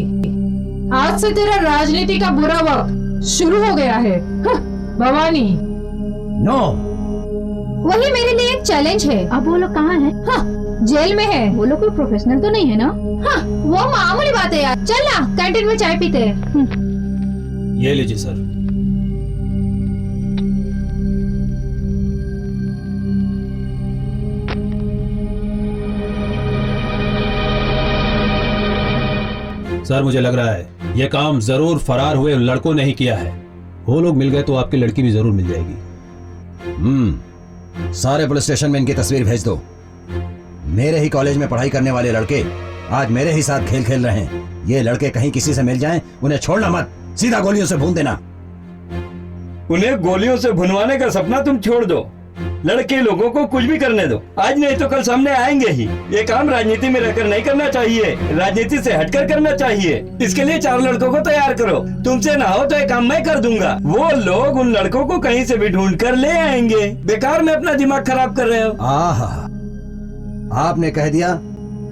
आज से तेरा राजनीति का बुरा वक्त शुरू हो गया है। भवानी। नो। वही मेरे लिए एक चैलेंज है। अब वो लोग कहाँ हैं? हाँ, जेल में है। वो लोग कोई प्रोफेशनल तो नहीं है ना? हाँ, वो मामूली बात है यार। चल ना कैंटीन में चाय पीते हैं। ये लीजिए सर। सर मुझे लग रहा है यह काम जरूर फरार हुए लड़कों ने ही किया है। वो लोग मिल गए तो आपकी लड़की भी जरूर मिल जाएगी। सारे पुलिस स्टेशन में इनकी तस्वीर भेज दो। मेरे ही कॉलेज में पढ़ाई करने वाले लड़के आज मेरे ही साथ खेल खेल रहे हैं। ये लड़के कहीं किसी से मिल जाएं, उन्हें छोड़ना मत, सीधा गोलियों से भून देना। उन्हें गोलियों से भुनवाने का सपना तुम छोड़ दो, लड़के लोगों को कुछ भी करने दो। आज नहीं तो कल सामने आएंगे ही। ये काम राजनीति में रहकर नहीं करना चाहिए, राजनीति से हटकर करना चाहिए। इसके लिए 4 लड़कों को तैयार करो। तुमसे ना हो तो ये काम मैं कर दूंगा। वो लोग उन लड़कों को कहीं से भी ढूंढ कर ले आएंगे। बेकार में अपना दिमाग खराब कर रहे हो। आहा, आपने कह दिया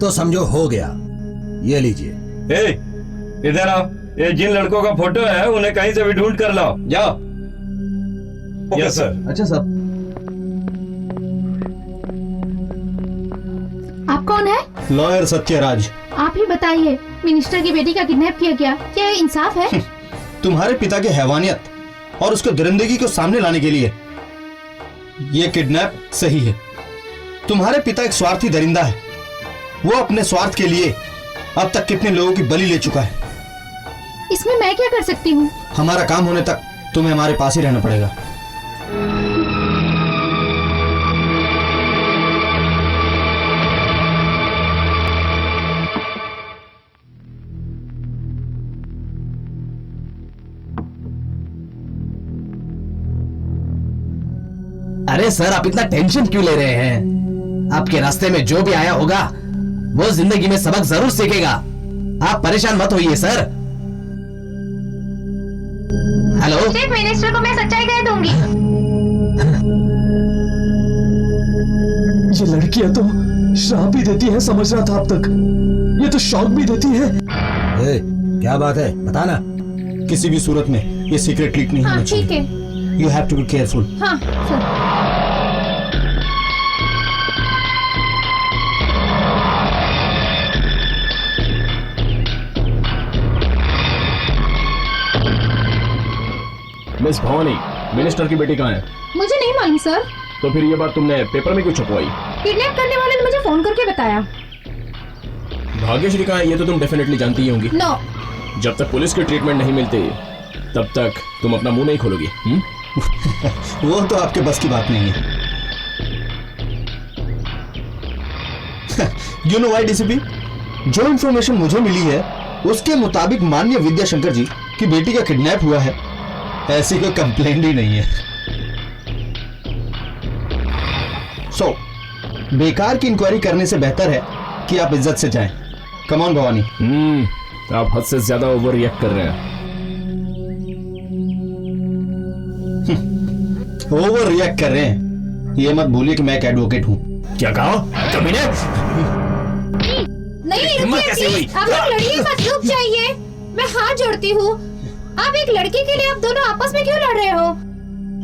तो समझो हो गया। ये लीजिए। इधर आओ। ये जिन लड़कों का फोटो है उन्हें कहीं से भी ढूंढ कर लाओ। जाओ। Yes sir. अच्छा सर। आप कौन है? लॉयर सत्यराज। आप ही बताइए, मिनिस्टर की बेटी का किडनैप किया गया, क्या ये इंसाफ है? तुम्हारे पिता की हैवानियत और उसको दरिंदगी को सामने लाने के लिए ये किडनैप सही है। तुम्हारे पिता एक स्वार्थी दरिंदा है। वो अपने स्वार्थ के लिए अब तक कितने लोगों की बलि ले चुका है। इसमें मैं क्या कर सकती हूँ? हमारा काम होने तक तुम्हें हमारे पास ही रहना पड़ेगा। अरे सर, आप इतना टेंशन क्यों ले रहे हैं? आपके रास्ते में जो भी आया होगा वो जिंदगी में सबक जरूर सीखेगा। आप परेशान मत होइए सर। हेलो, चीफ मिनिस्टर को मैं सच्चाई कह दूंगी। ये लड़कियां तो श्राप भी देती हैं, समझ रहा था अब तक। ये तो शॉक भी देती है। क्या बात है, बताना। किसी भी सूरत में ये सीक्रेट लीक नहीं होना चाहिए। ठीक है। You have to be careful. हाँ सर। मिस भवानी, मिनिस्टर की बेटी कहाँ है? मुझे नहीं मालूम सर। तो फिर ये बात तुमने पेपर में क्यों छपवाई? किडनैप करने वाले ने मुझे फोन करके बताया। भाग्यश्री कहाँ है ये तो तुम डेफिनेटली जानती ही होंगी। नो। जब तक पुलिस की ट्रीटमेंट नहीं मिलती तब तक तुम अपना मुंह नहीं खोलोगी। वो तो आपके बस की बात नहीं है। यू नो व्हाई डीसीपी, जो इंफॉर्मेशन मुझे मिली है उसके मुताबिक माननीय विद्याशंकर जी की बेटी का किडनैप हुआ है। ऐसी कोई कंप्लेंट ही नहीं है। सो बेकार की इंक्वायरी करने से बेहतर है कि आप इज्जत से जाएं। Come on Bhavani. आप हद से ज्यादा ओवर रिएक्ट कर रहे हैं। ओवर रिएक्ट कर रहे हैं, ये मत भूलिए कि मैं एक एडवोकेट हूं। क्या कहा? कमीने? नहीं, हिम्मत कैसे हुई? आप लोग लड़िए मत, रुक जाइए। मैं हाथ जोड़ती हूँ। आप एक लड़की के लिए आप दोनों आपस में क्यों लड़ रहे हो?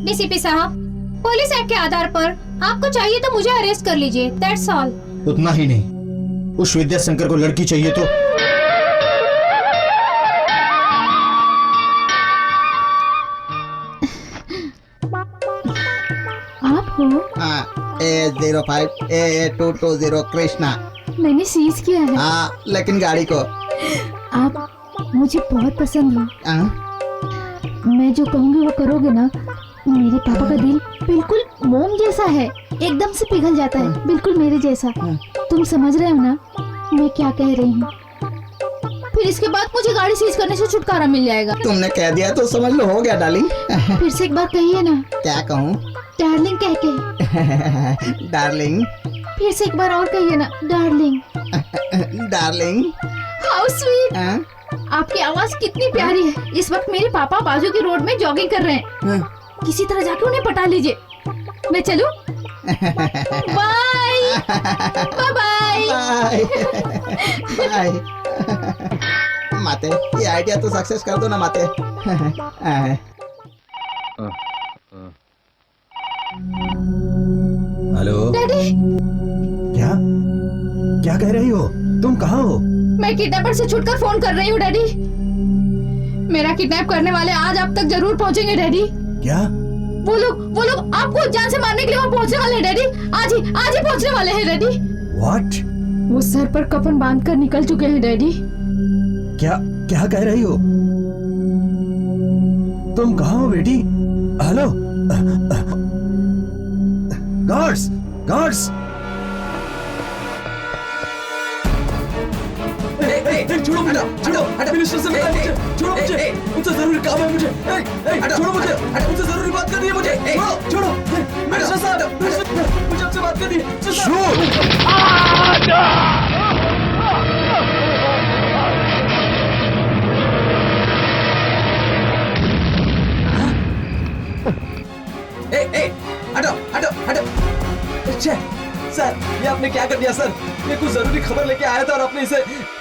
डीसीपी साहब, पुलिस एक्ट के आधार पर आपको चाहिए तो मुझे अरेस्ट कर लीजिए, दैट्स ऑल। उतना ही नहीं, उस विद्याशंकर को लड़की चाहिए तो आप हो? A05 AA220 Krishna. मैंने सीज किया है। हाँ, लेकिन गाड़ी को। आप मुझे बहुत पसंद हो। मैं जो कहूँगी वो करोगे ना? मेरे पापा का दिल बिल्कुल मोम जैसा है, एकदम से पिघल जाता है, बिल्कुल मेरे जैसा। तुम समझ रहे हो ना मैं क्या कह रही हूँ? फिर इसके बाद मुझे गाड़ी सीज करने से छुटकारा मिल जाएगा। तुमने कह दिया तो समझ लो हो गया डार्लिंग। फिर से एक बार कहिए ना। क्या कहूँ? डार्लिंग कह के। डार्लिंग। फिर से एक बार और कहिए ना, डार्लिंग। डार्लिंग। How sweet. आपकी आवाज कितनी प्यारी है। इस वक्त मेरे पापा बाजू की रोड में जॉगिंग कर रहे हैं। किसी तरह जाके उन्हें पटा लीजिए। मैं चलूं? Bye bye bye. माते, ये आइडिया तो सक्सेस कर दो ना माते। Hello daddy. क्या कह रही हो? तुम कहाँ हो? मैं किडनैपर से छुटकर फोन कर रही हूँ डैडी। मेरा किडनैप करने वाले आज आप तक जरूर पहुँचेंगे डैडी। क्या? वो लोग आपको जान से मारने के लिए वहाँ पहुँचने वाले हैं डैडी। आज ही पहुँचने वाले हैं डैडी। What? वो सर पर कफन बांधकर निकल चुके हैं डैडी। क्या कह रही हो? तुम कहाँ हो बेटी? Hello guards. छोड़ो मुझे, मिनिस्टर से मिलना है मुझे, छोड़ो मुझे, उनसे जरूरी काम है मुझे, छोड़ो मुझे, उनसे जरूरी बात करनी है मुझे, छोड़ो, मिनिस्टर साहब, मुझे आपसे बात करनी है। हटो हटो हटो। सर, ये आपने क्या कर दिया सर? ये कुछ जरूरी खबर लेके आया था और आपने इसे...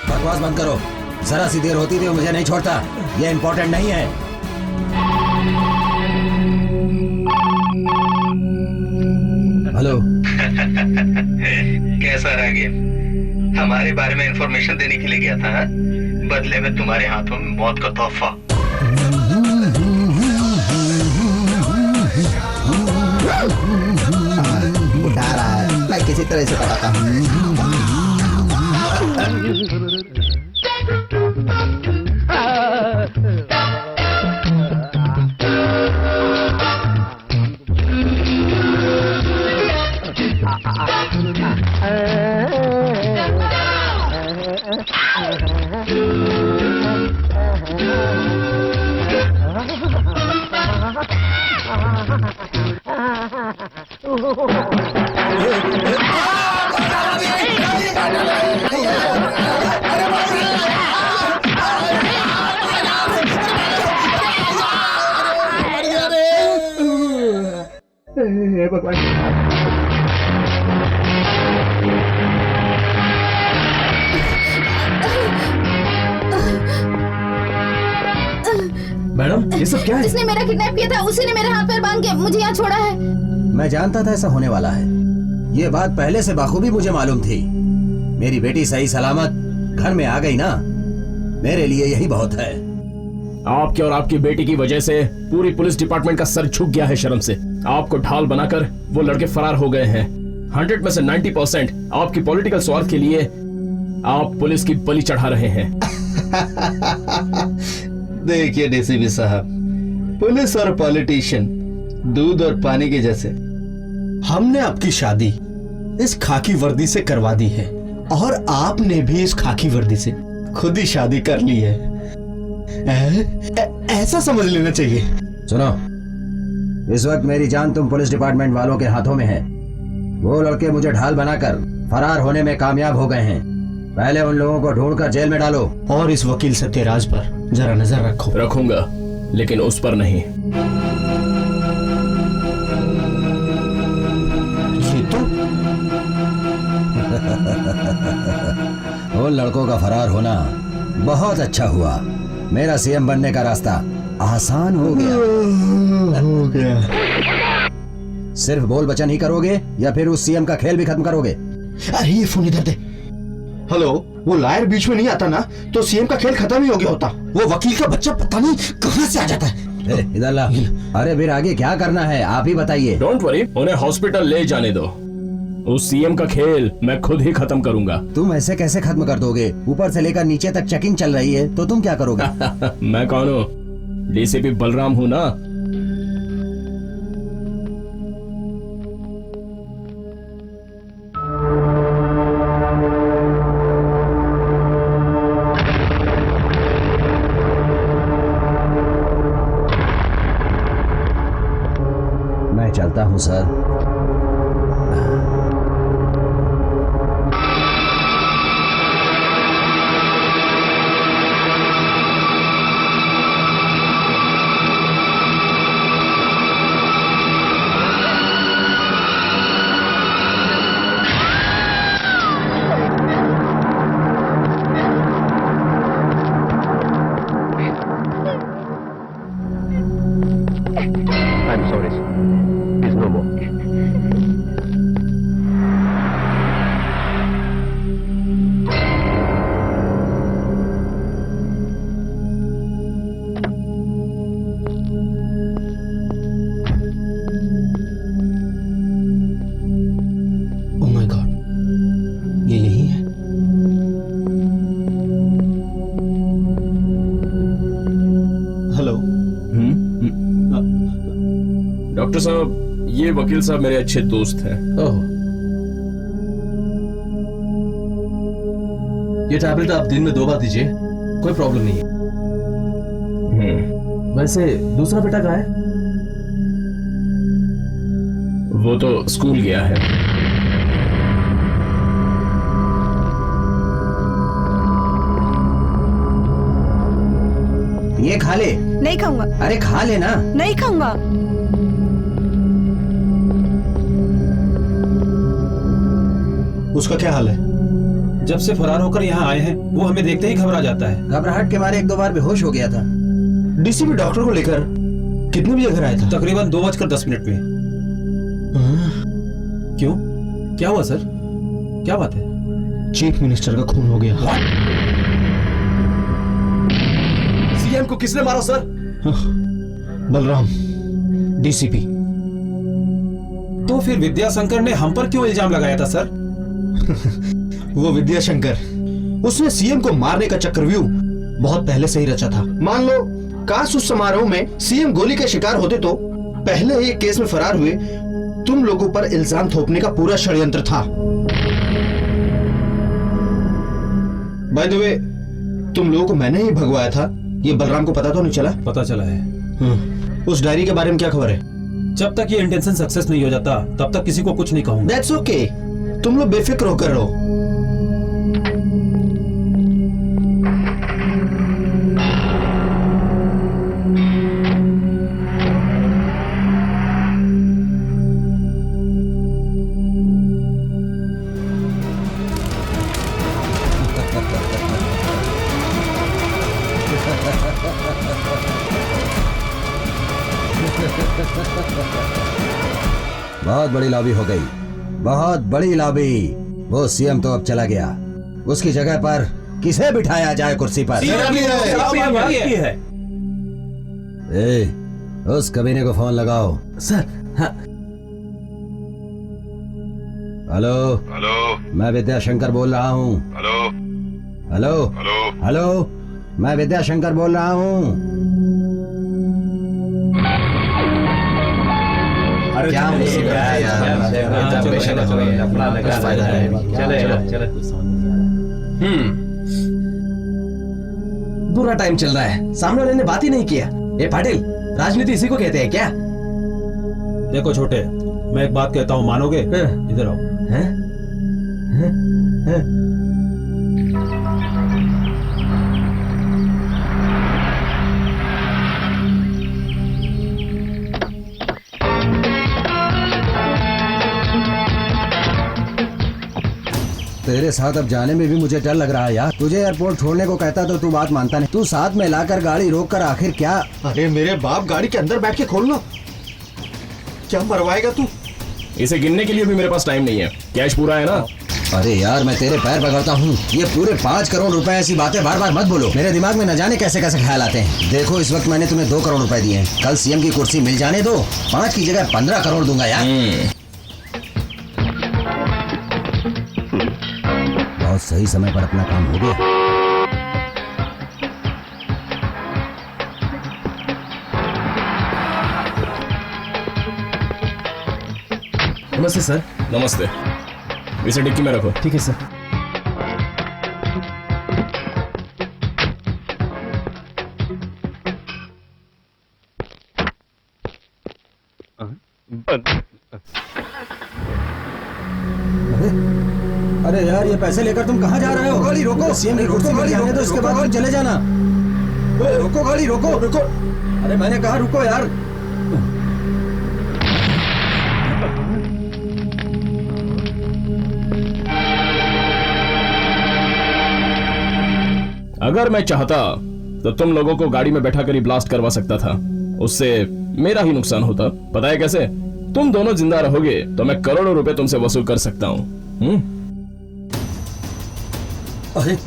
बकवास बंद करो। जरा सी देर होती थी मुझे नहीं छोड़ता। ये इम्पोर्टेंट नहीं है। हेलो। कैसा रह गया? हमारे बारे में इंफॉर्मेशन देने के लिए गया था हा? बदले में तुम्हारे हाथों में मौत का तोहफा। उठा रहा है, मैं किसी तरह से पटाता हूँ। मैडम, ये सब क्या है? जिसने मेरा किडनैप किया था उसी ने मेरे हाथ पैर बांध के मुझे यहाँ छोड़ा है। मैं जानता था ऐसा होने वाला है। ये बात पहले से बखूबी मुझे मालूम थी। मेरी बेटी सही सलामत घर में आ गई ना, मेरे लिए यही बहुत है। आपके और आपकी बेटी की वजह से पूरी पुलिस डिपार्टमेंट का सर झुक गया है शर्म से। आपको ढाल बनाकर वो लड़के फरार हो गए हैं। 100 में से 90% आपकी पॉलिटिकल स्वार्थ के लिए आप पुलिस की बलि चढ़ा रहे हैं। देखिए डीसीपी साहब, पुलिस और पॉलिटिशियन दूध और पानी के जैसे। हमने आपकी शादी इस खाकी वर्दी से करवा दी है और आपने भी इस खाकी वर्दी से खुद ही शादी कर ली है। ऐसा समझ लेना चाहिए। सुनो, इस वक्त मेरी जान तुम पुलिस डिपार्टमेंट वालों के हाथों में है। वो लड़के मुझे ढाल बनाकर फरार होने में कामयाब हो गए हैं। पहले उन लोगों को ढूंढकर जेल में डालो और इस वकील सत्यराज पर जरा नजर रखो। रखूंगा, लेकिन उस पर नहीं। ये तो उन लड़कों का फरार होना बहुत अच्छा हुआ। मेरा सीएम बनने का रास्ता आसान हो गया। सिर्फ बोल बचन ही करोगे या फिर उस सीएम का खेल भी खत्म करोगे? अरे ये फोन इधर दे। हेलो, वो लायर बीच में नहीं आता ना तो सीएम का खेल खत्म ही हो गया होता। वो वकील का बच्चा पता नहीं कहां से आ जाता है। इधर ला। अरे फिर आगे क्या करना है आप ही बताइए। डोंट वरी, उन्हें हॉस्पिटल ले जाने दो। उस सीएम का खेल मैं खुद ही खत्म करूंगा। तुम ऐसे कैसे खत्म कर दोगे? ऊपर से लेकर नीचे तक चेकिंग चल रही है, तो तुम क्या करोगे? मैं कौन हूँ? डीसीपी बलराम हूँ ना। मैं चलता हूँ sir. I'm sorry, sir. Please, no more. Oh my God, ये यही है। हेलो। डॉक्टर साहब, ये वकील साहब मेरे अच्छे दोस्त हैं। ओह, ये टैबलेट आप दिन में 2 बार दीजिए। कोई प्रॉब्लम नहीं है। वैसे दूसरा बेटा कहाँ है? वो तो स्कूल गया है। ये खा ले। नहीं खाऊंगा। अरे खा लेना। नहीं खाऊंगा। उसका क्या हाल है? जब से फरार होकर यहाँ आए हैं वो हमें देखते ही घबरा जाता है। घबराहट के मारे 1-2 बार बेहोश हो गया था। डीसीपी डॉक्टर को लेकर कितने बजे घर आया था? तकरीबन 2:10 में। क्यों, क्या हुआ सर? क्या बात है? चीफ मिनिस्टर का खून हो गया। सीएम को किसने मारा सर? बलराम, डीसीपी। तो फिर विद्याशंकर ने हम पर क्यों इल्जाम लगाया था सर? वो विद्याशंकर, उसने सीएम को मारने का चक्रव्यूह बहुत पहले से ही रचा था। मान लो काश उस समारोह में सीएम गोली के शिकार होते तो पहले ही एक केस में फरार हुए तुम लोगों पर इल्जाम थोपने का पूरा षड्यंत्र था। बाय द वे, तुम लोगों को मैंने ही भगवाया था, ये बलराम को पता तो नहीं चला? पता चला है। उस डायरी के बारे में क्या खबर है? जब तक ये इंटेंशन सक्सेस नहीं हो जाता तब तक किसी को कुछ नहीं कहूंगा। That's okay. तुम लोग बेफिक्र होकर रहो। बहुत बड़ी लॉबी हो गई, बहुत बड़ी लॉबी। वो सीएम तो अब चला गया, उसकी जगह पर किसे बिठाया जाए कुर्सी पर? उस कमीने को फोन लगाओ। सर। हाँ। हेलो हेलो, मैं विद्याशंकर बोल रहा हूँ। हेलो हेलो हेलो हेलो, मैं विद्याशंकर बोल रहा हूँ। क्या मुसीबत है यार। बुरा टाइम चल रहा है, सामने वाले ने बात ही नहीं किया। ये पाटिल, राजनीति इसी को कहते हैं क्या? देखो छोटे, मैं एक बात कहता हूँ, मानोगे? इधर आओ। तेरे साथ अब जाने में भी मुझे डर लग रहा है यार। तुझे एयरपोर्ट छोड़ने को कहता तो तू बात मानता नहीं। तू साथ में लाकर गाड़ी रोक कर आखिर क्या? अरे मेरे बाप, गाड़ी के अंदर बैठ के खोलना। क्या मरवाएगा तू? इसे गिनने के लिए भी मेरे पास टाइम नहीं है। कैश पूरा है ना? अरे यार, मैं तेरे पैर पकड़ता हूँ, ये पूरे 5 करोड़ रुपए, ऐसी बातें बार बार मत बोलो। मेरे दिमाग में न जाने कैसे कैसे ख्याल आते हैं। देखो इस वक्त मैंने तुम्हें 2 करोड़ रुपए दिए हैं, कल सीएम की कुर्सी मिल जाने दो, 5 की जगह 15 करोड़ दूंगा यार। बहुत सही समय पर अपना काम हो गया। नमस्ते सर। नमस्ते। इसे डिक्की में रखो। ठीक है सर। अरे यार, ये पैसे लेकर तुम कहाँ जा रहे हो? गाड़ी रोको। सीएम की कुर्सी मिल जाने दो, उसके बाद तुम चले जाना। रोको गाड़ी, रोको रुको। अरे मैंने कहा रुको यार। अगर मैं चाहता तो तुम लोगों को गाड़ी में बैठा कर ही ब्लास्ट करवा सकता था, उससे मेरा ही नुकसान होता। पता है कैसे? तुम दोनों जिंदा रहोगे तो मैं करोड़ों रुपए तुमसे वसूल कर सकता हूँ। अरे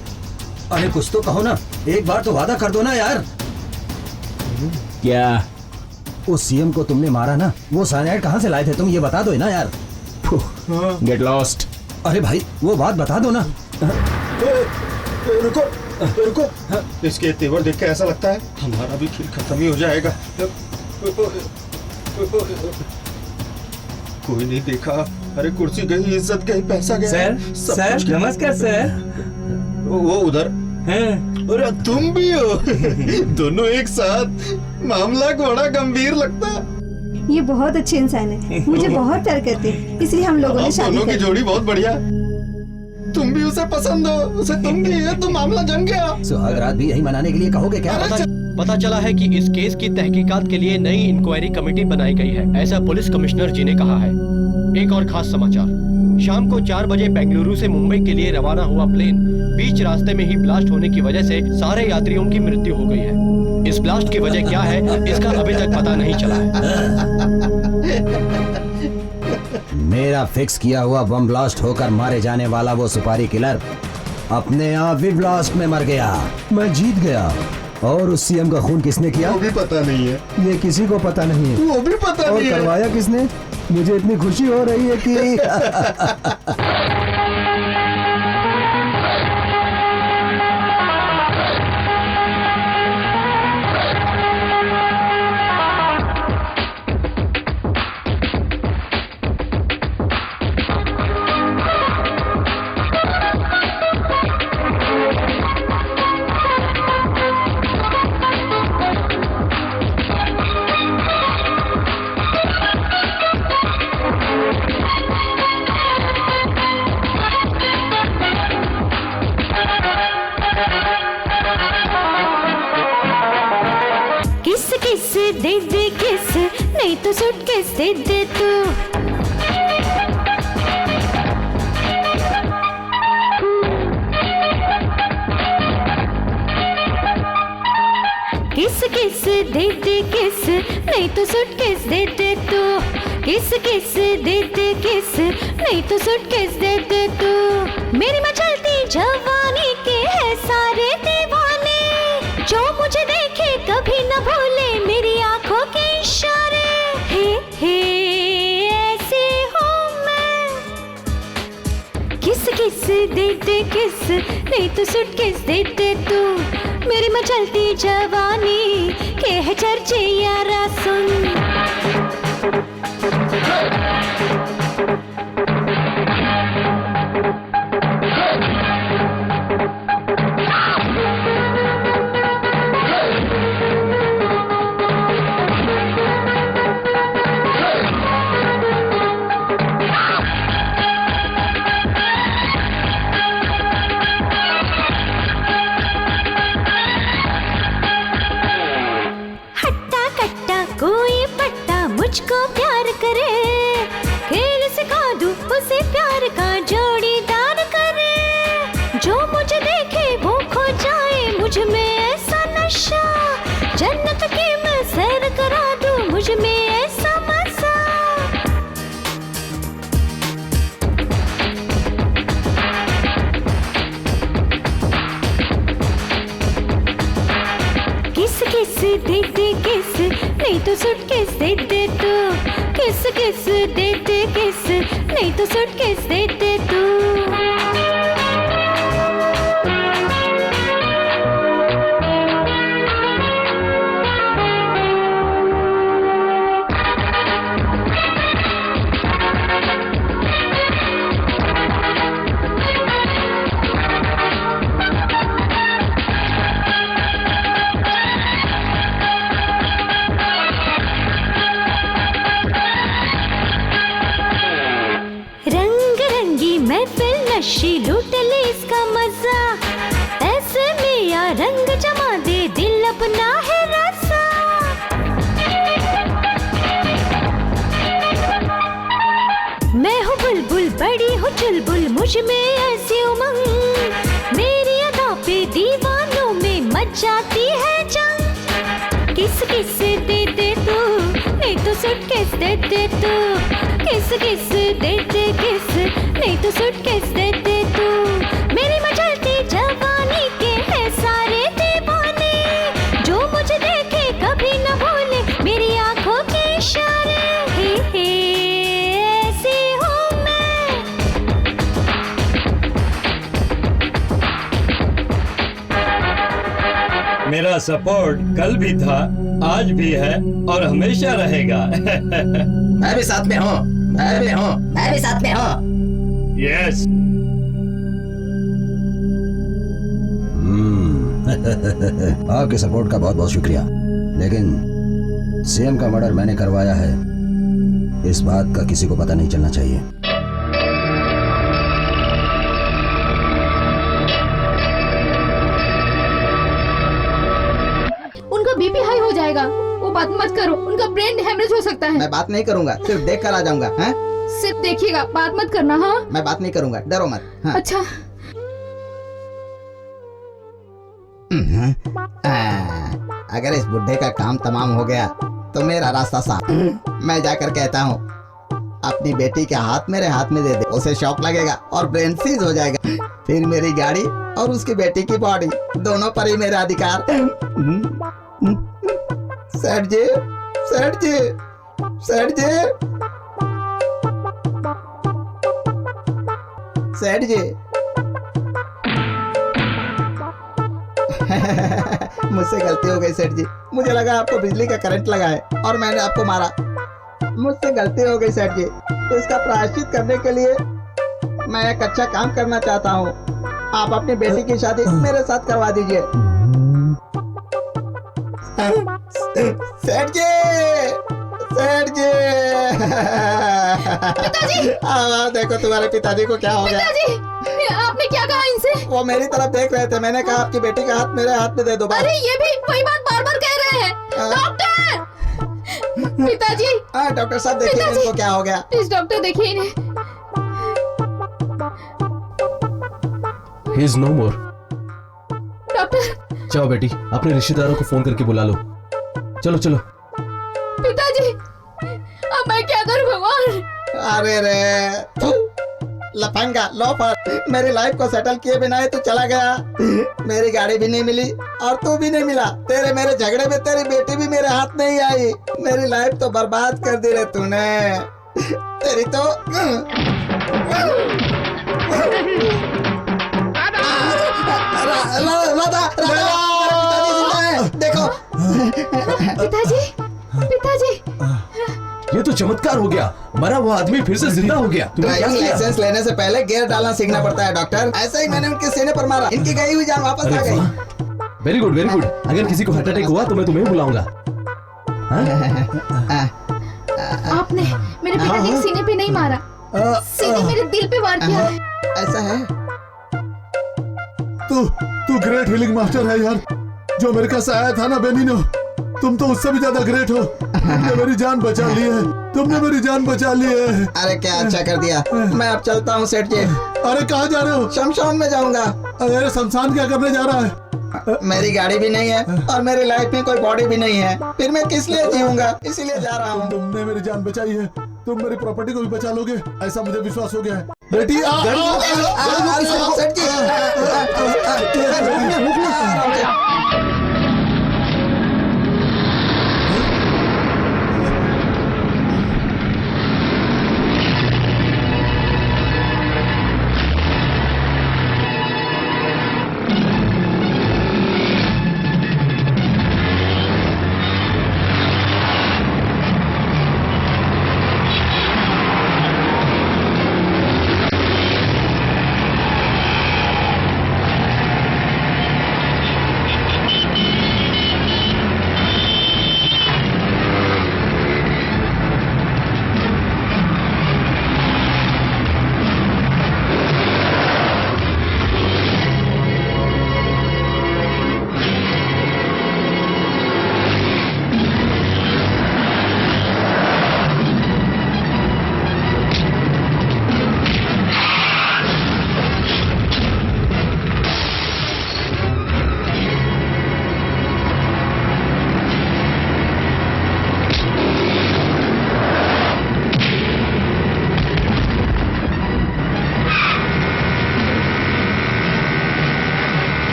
अरे कुछ तो कहो ना, एक बार तो वादा कर दो ना यार। क्या? उस सीएम को तुमने मारा ना, वो साइनाइड कहाँ से लाए थे तुम, ये बता दो ना यार। Get lost. अरे भाई वो बात बता दो ना। रुको रुको, इसके तेवर देख के ऐसा लगता है हमारा भी खेल खत्म ही हो जाएगा। कोई नहीं देखा। अरे कुर्सी गई, इज्जत गई, पैसा गया। सर, सर नमस्कार सर। वो उधर हैं? और तुम भी हो। दोनों एक साथ, मामला बड़ा गंभीर लगता। ये बहुत अच्छे इंसान है, मुझे बहुत प्यार करते हैं, इसलिए हम लोगों ने शादी दोनों की कर ली। जोड़ी बहुत बढ़िया। तुम भी उसे पसंद हो, उसे तुम भी है, तो मामला जम गया। सुहाग रात भी यही मनाने के लिए कहोगे क्या? पता चला है कि इस केस की तहकीकात के लिए नई इंक्वायरी कमेटी बनाई गई है, ऐसा पुलिस कमिश्नर जी ने कहा है। एक और खास समाचार, शाम को 4 बजे बेंगलुरु से मुंबई के लिए रवाना हुआ प्लेन बीच रास्ते में ही ब्लास्ट होने की वजह से सारे यात्रियों की मृत्यु हो गई है। इस ब्लास्ट की वजह क्या है, इसका अभी तक पता नहीं चला है। मेरा फिक्स किया हुआ बम ब्लास्ट होकर मारे जाने वाला वो सुपारी किलर अपने आप भी ब्लास्ट में मर गया। मैं जीत गया। और उस सीएम का खून किसने किया वो भी पता नहीं है। ये किसी को पता नहीं है। वो भी पता और नहीं है। करवाया किसने? मुझे इतनी खुशी हो रही है कि दे दे किस, नहीं तो सूटकेस दे दे तू। किस किस दे दे किस, नहीं तो सूटकेस दे दे तू। किस किस दे दे किस, नहीं तो सूटकेस दे दे तू। मेरी मचलती जवानी के है सारे दीवाने, जो मुझे देखे कभी न भूले मेरी आंखों के इशारे। हे ऐसे हूँ मैं। किस किस दे दे किस, नहीं तो सूटकेस दे दे तू। मेरी मचलती जवानी के है चर्चे यारा सुन। मुझको प्यार करे, खेल सिखा दूं उसे प्यार का जोड़ीदार करे। जो मुझे देखे वो खो जाए मुझ में ऐसा नशा, जन्नत की मैं सैर करा दूं मुझ में ऐसा मजा। किस किस दे दे किस, नहीं तो सूटकेस दे दे तू। किस किस दे दे किस, नहीं तो सूटकेस दे दे तू। नशी लूट ले इसका मजा, ऐसे में या रंग जमा दे दिल अपना है रसा। मैं हूँ बुलबुल बड़ी हूँ चुलबुल, मुझ में ऐसी उमंग, मेरी अदा पे दीवानों में मच जाती है जंग। किस किस दे दे तू, नहीं तो सूटकेस दे दे तू। किस किस दे दे किस, नहीं तो सूटकेस दे दे तू। मेरी मचलती जवानी के है सारे दीवाने, जो मुझे देखे कभी न भूले मेरी आंखों के इशारे। हे ऐसी हूँ मैं। मेरा सपोर्ट कल भी था, आज भी है और हमेशा रहेगा। मैं भी साथ में हूँ, मैं भी हूँ, मैं भी साथ में हूँ। यस। आपके सपोर्ट का बहुत बहुत शुक्रिया, लेकिन सीएम का मर्डर मैंने करवाया है, इस बात का किसी को पता नहीं चलना चाहिए। उनका बीपी हाई हो जाएगा, वो बात मत करो, उनका ब्रेन हेमरेज हो सकता है। मैं बात नहीं करूंगा, सिर्फ देख कर आ जाऊंगा। हैं? सिर्फ देखिएगा, बात मत करना। हाँ, मैं बात नहीं करूंगा, डरो मत। हाँ? अच्छा। अगर इस बुढ़े का काम तमाम हो गया तो मेरा रास्ता साफ। मैं जाकर कहता हूँ अपनी बेटी के हाथ मेरे हाथ में दे दे, उसे शॉक लगेगा और ब्रेन सीज हो जाएगा। फिर मेरी गाड़ी और उसकी बेटी की बॉडी दोनों पर ही मेरा अधिकार। सेठ जी, सेठ जी, सेठ जी, सेठ जी। मुझसे गलती हो गई सेठ जी, मुझे लगा आपको बिजली का करंट लगा है और मैंने आपको मारा। मुझसे गलती हो गई सेठ जी, इसका प्रायश्चित करने के लिए मैं एक अच्छा काम करना चाहता हूँ। आप अपनी बेटी की शादी मेरे साथ करवा दीजिए। सेठ जी, सेठ जी। पिताजी! देखो तुम्हारे पिताजी को क्या हो गया। पिताजी, आपने क्या कहा इनसे? वो मेरी तरफ देख रहे थे, मैंने कहा आपकी बेटी का हाथ मेरे हाथ में दे दो। अरे ये भी वही बात बार बार कह रहे हैं। डॉक्टर! पिताजी! हाँ डॉक्टर साहब, देखिए इनको क्या हो गया। प्लीज डॉक्टर देखिए इन्हें। He is no more. Doctor! जाओ बेटी, अपने रिश्तेदारों को फोन करके बुला लो। चलो चलो। पिताजी, अब मैं क्या करूं भगवान? अरे रे लफंगा लोफर, मेरी लाइफ को सेटल किए बिना ही तू चला गया। मेरी गाड़ी भी नहीं मिली और तू भी नहीं मिला। तेरे मेरे झगड़े में तेरी बेटी भी मेरे हाथ नहीं आई। मेरी लाइफ तो बर्बाद कर दी रे तूने। तेरी तो देखो। पिताजी, पिताजी, ये तो चमत्कार हो गया, मरा हुआ आदमी फिर से जिंदा हो गया। ड्राइविंग लाइसेंस लेने से पहले गियर डालना सीखना पड़ता है डॉक्टर। ऐसे ही मैंने उनके सीने पर मारा, इनकी गई हुई जान वापस आ गई। Very good very good. अगर किसी को हार्ट अटैक हुआ तो मैं तुम्हें बुलाऊंगा। आपने मेरे पिताजी के सीने पे नहीं मारा, सीधे मेरे दिल पे वार किया है। ऐसा है? तू ग्रेट हीलिंग मास्टर है यार, जो अमेरिका से आया था ना बेनिनो। तुम तो उससे भी ज्यादा ग्रेट हो। तुमने मेरी जान बचा ली है, तुमने मेरी जान बचा ली है। अरे क्या अच्छा कर दिया। मैं अब चलता हूँ सेठ जी। अरे कहाँ जा रहे हो? शमशान में जाऊंगा। अरे शमशान क्या करने जा रहा है? मेरी गाड़ी भी नहीं है और मेरी लाइफ में कोई बॉडी भी नहीं है, फिर मैं किस लिए जीऊंगा, इसीलिए जा रहा हूँ। तुमने मेरी जान बचाई है, तुम मेरी प्रॉपर्टी को भी बचा लोगे, ऐसा मुझे विश्वास हो गया है। बेटी सेठ जी।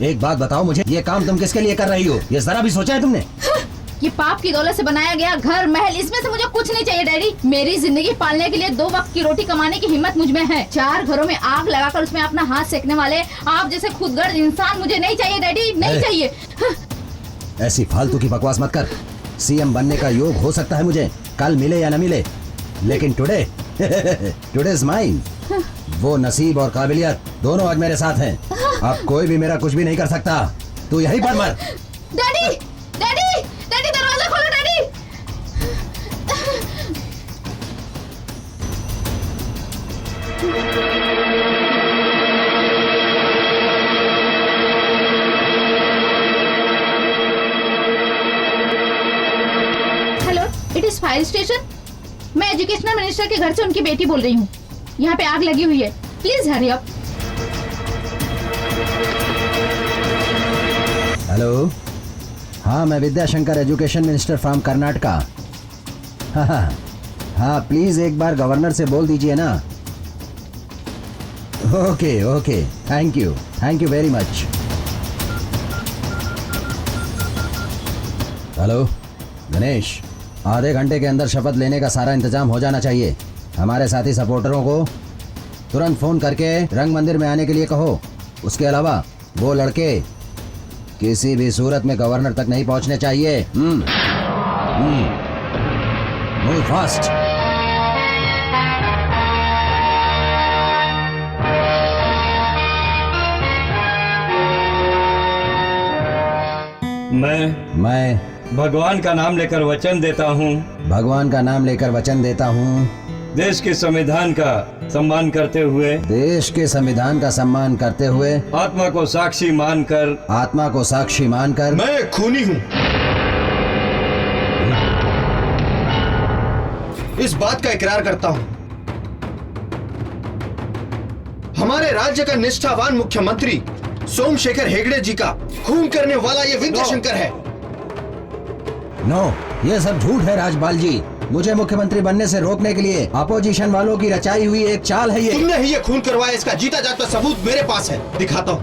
एक बात बताओ मुझे, ये काम तुम किसके लिए कर रही हो? ये जरा भी सोचा है तुमने? ये पाप की दौलत से बनाया गया घर महल, इसमें से मुझे कुछ नहीं चाहिए डैडी। मेरी जिंदगी पालने के लिए 2 वक्त की रोटी कमाने की हिम्मत मुझ में है। 4 घरों में आग लगाकर उसमें अपना हाथ सेकने वाले आप जैसे खुदगर्ज इंसान मुझे नहीं चाहिए डैडी, नहीं चाहिए। ऐसी फालतू की बकवास मत कर। सीएम बनने का योग हो सकता है मुझे, कल मिले या न मिले, लेकिन टुडे टुडे इज माइन। वो नसीब और काबिलियत दोनों आज मेरे साथ हैं। अब कोई भी मेरा कुछ भी नहीं कर सकता। तू यहीं पर मर। डैडी डैडी डैडी दरवाजा खोलो daddy. Hello, it is fire station. मैं एजुकेशनल मिनिस्टर के घर से उनकी बेटी बोल रही हूँ। यहाँ पे आग लगी हुई है, प्लीज हरी अप। हेलो, हाँ मैं Vidyashankar, education minister from Karnataka. हाँ प्लीज एक बार गवर्नर से बोल दीजिए ना। Okay okay, thank you very much. Hello Ganesh, आधे घंटे के अंदर शपथ लेने का सारा इंतजाम हो जाना चाहिए। हमारे साथी सपोर्टरों को तुरंत फोन करके रंग मंदिर में आने के लिए कहो। उसके अलावा वो लड़के किसी भी सूरत में गवर्नर तक नहीं पहुंचने चाहिए। Move fast. मैं भगवान का नाम लेकर वचन देता हूँ। भगवान का नाम लेकर वचन देता हूँ। देश के संविधान का सम्मान करते हुए। देश के संविधान का सम्मान करते हुए। आत्मा को साक्षी मानकर। आत्मा को साक्षी मानकर। मैं खूनी हूँ, इस बात का इकरार करता हूँ। हमारे राज्य का निष्ठावान मुख्यमंत्री सोमशेखर हेगड़े जी का खून करने वाला ये विद्याशंकर है। नो, ये सब झूठ है राजपाल जी। मुझे मुख्यमंत्री बनने से रोकने के लिए अपोजिशन वालों की रचाई हुई एक चाल है ये। तुमने ही ये खून करवाया, इसका जीता जागता सबूत मेरे पास है, दिखाता हूँ।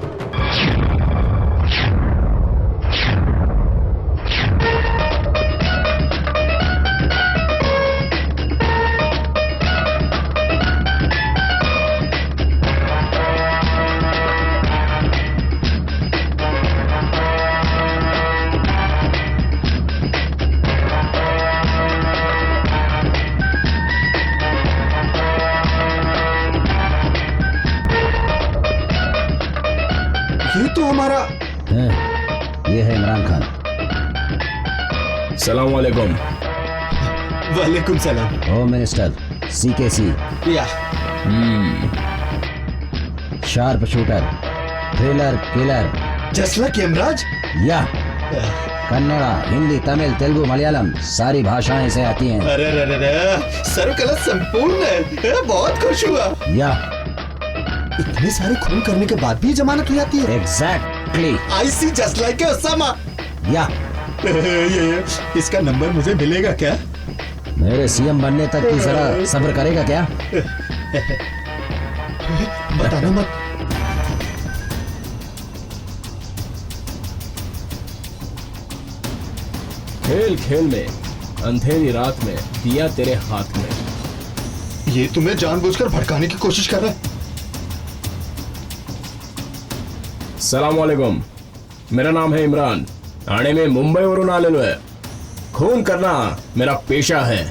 ये है इमरान खान। सलाम वालेकुम। वालेकुम सलाम। Home minister CKC। या sharp shooter, thriller killer, just like Yamraj. या कन्नड़ा, हिंदी, तमिल, तेलुगु, मलयालम सारी भाषाएं से आती हैं। अरे सर्वकला संपूर्ण है, बहुत खुश हुआ। या इतने सारे खून करने के बाद भी जमानत हो जाती है। एग्जैक्टली। आई सी जस्ट लाइक ओसामा। या ये इसका नंबर मुझे मिलेगा क्या? मेरे सीएम बनने तक तू जरा सब्र करेगा क्या? बताना मत। खेल खेल में, अंधेरी रात में दिया तेरे हाथ में। ये तुम्हें जानबूझकर भड़काने की कोशिश कर रहा है। सलाम वालेकुम, मेरा नाम है इमरान। ठाणे में मुंबई वरून आलेलो है। खून करना मेरा पेशा है।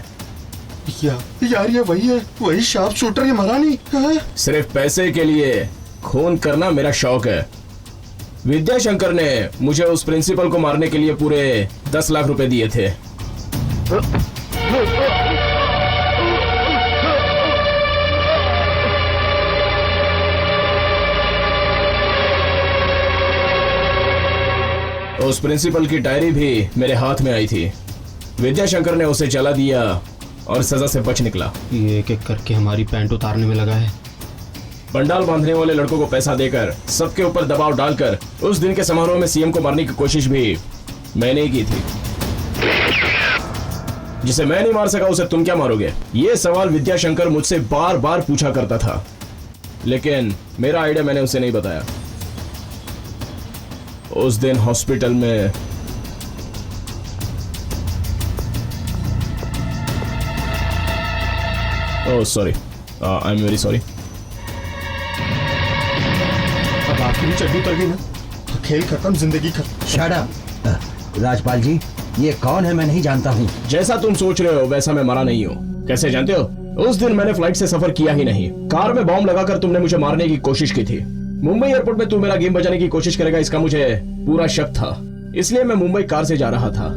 यार ये वही है, वही शार्प शूटर ये महारानी है। सिर्फ पैसे के लिए खून करना मेरा शौक है। विद्याशंकर ने मुझे उस प्रिंसिपल को मारने के लिए पूरे 10 लाख रुपए दिए थे। उस प्रिंसिपल की डायरी भी मेरे हाथ में आई थी। विद्याशंकर ने उसे जला दिया और सजा से बच निकला। ये एक एक करके हमारी पैंट उतारने में लगा है। पंडाल बांधने वाले लड़कों को पैसा देकर, सबके ऊपर दबाव डालकर उस दिन के समारोह में सीएम को मारने की कोशिश भी मैंने ही की थी। जिसे मैं नहीं मार सका उसे तुम क्या मारोगे? ये सवाल विद्याशंकर मुझसे बार बार पूछा करता था, लेकिन मेरा आइडिया मैंने उसे नहीं बताया। उस दिन हॉस्पिटल में oh sorry, I am very sorry. अब आपकी भी चड्डी उतर गई ना, खेल खत्म, जिंदगी खत्म। Shut up. राजपाल जी, ये कौन है? मैं नहीं जानता हूँ। जैसा तुम सोच रहे हो वैसा मैं मरा नहीं हूँ। कैसे जानते हो? उस दिन मैंने फ्लाइट से सफर किया ही नहीं। कार में बॉम्ब लगाकर तुमने मुझे मारने की कोशिश की थी। मुंबई एयरपोर्ट में तू मेरा गेम बजाने की कोशिश करेगा इसका मुझे पूरा शक था, इसलिए मैं मुंबई कार से जा रहा था।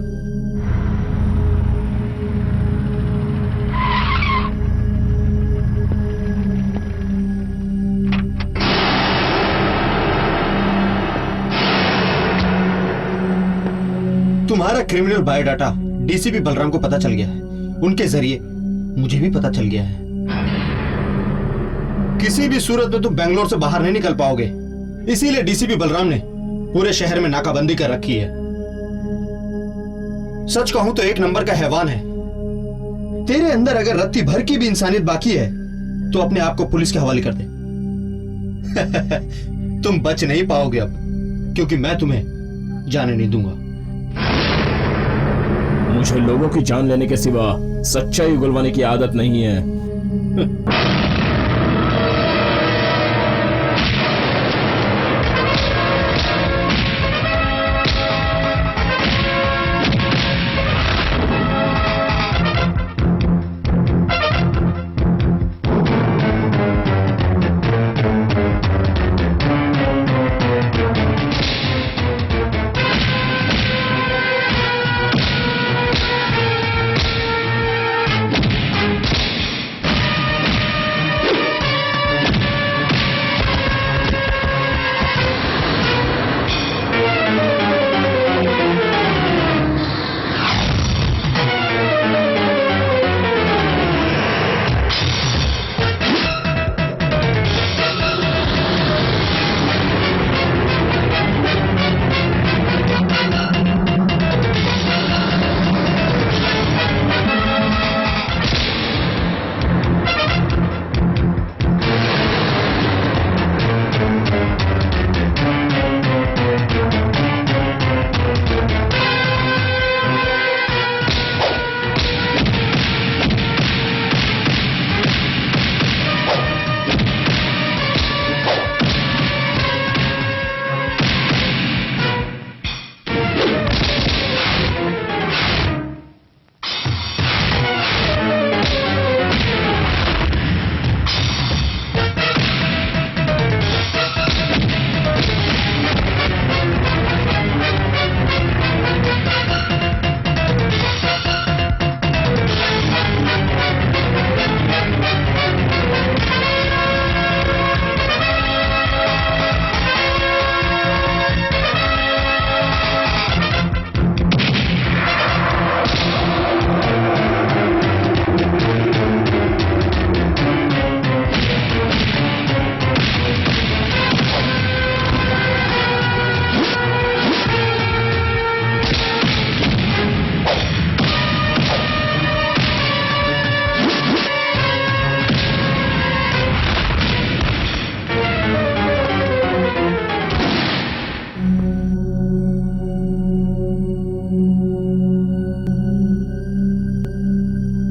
तुम्हारा क्रिमिनल बायोडाटा डीसीपी बलराम को पता चल गया है। उनके जरिए मुझे भी पता चल गया है। किसी भी सूरत में तुम बेंगलोर से बाहर नहीं निकल पाओगे, इसीलिए डीसीपी बलराम ने पूरे शहर में नाकाबंदी कर रखी है। सच कहूं तो एक नंबर का हैवान है। तेरे अंदर अगर रत्ती भर की भी इंसानियत बाकी है तो अपने आप को पुलिस के हवाले कर दे। तुम बच नहीं पाओगे अब, क्योंकि मैं तुम्हें जाने नहीं दूंगा। मुझे लोगों की जान लेने के सिवा सच्चाई उगलवाने की आदत नहीं है।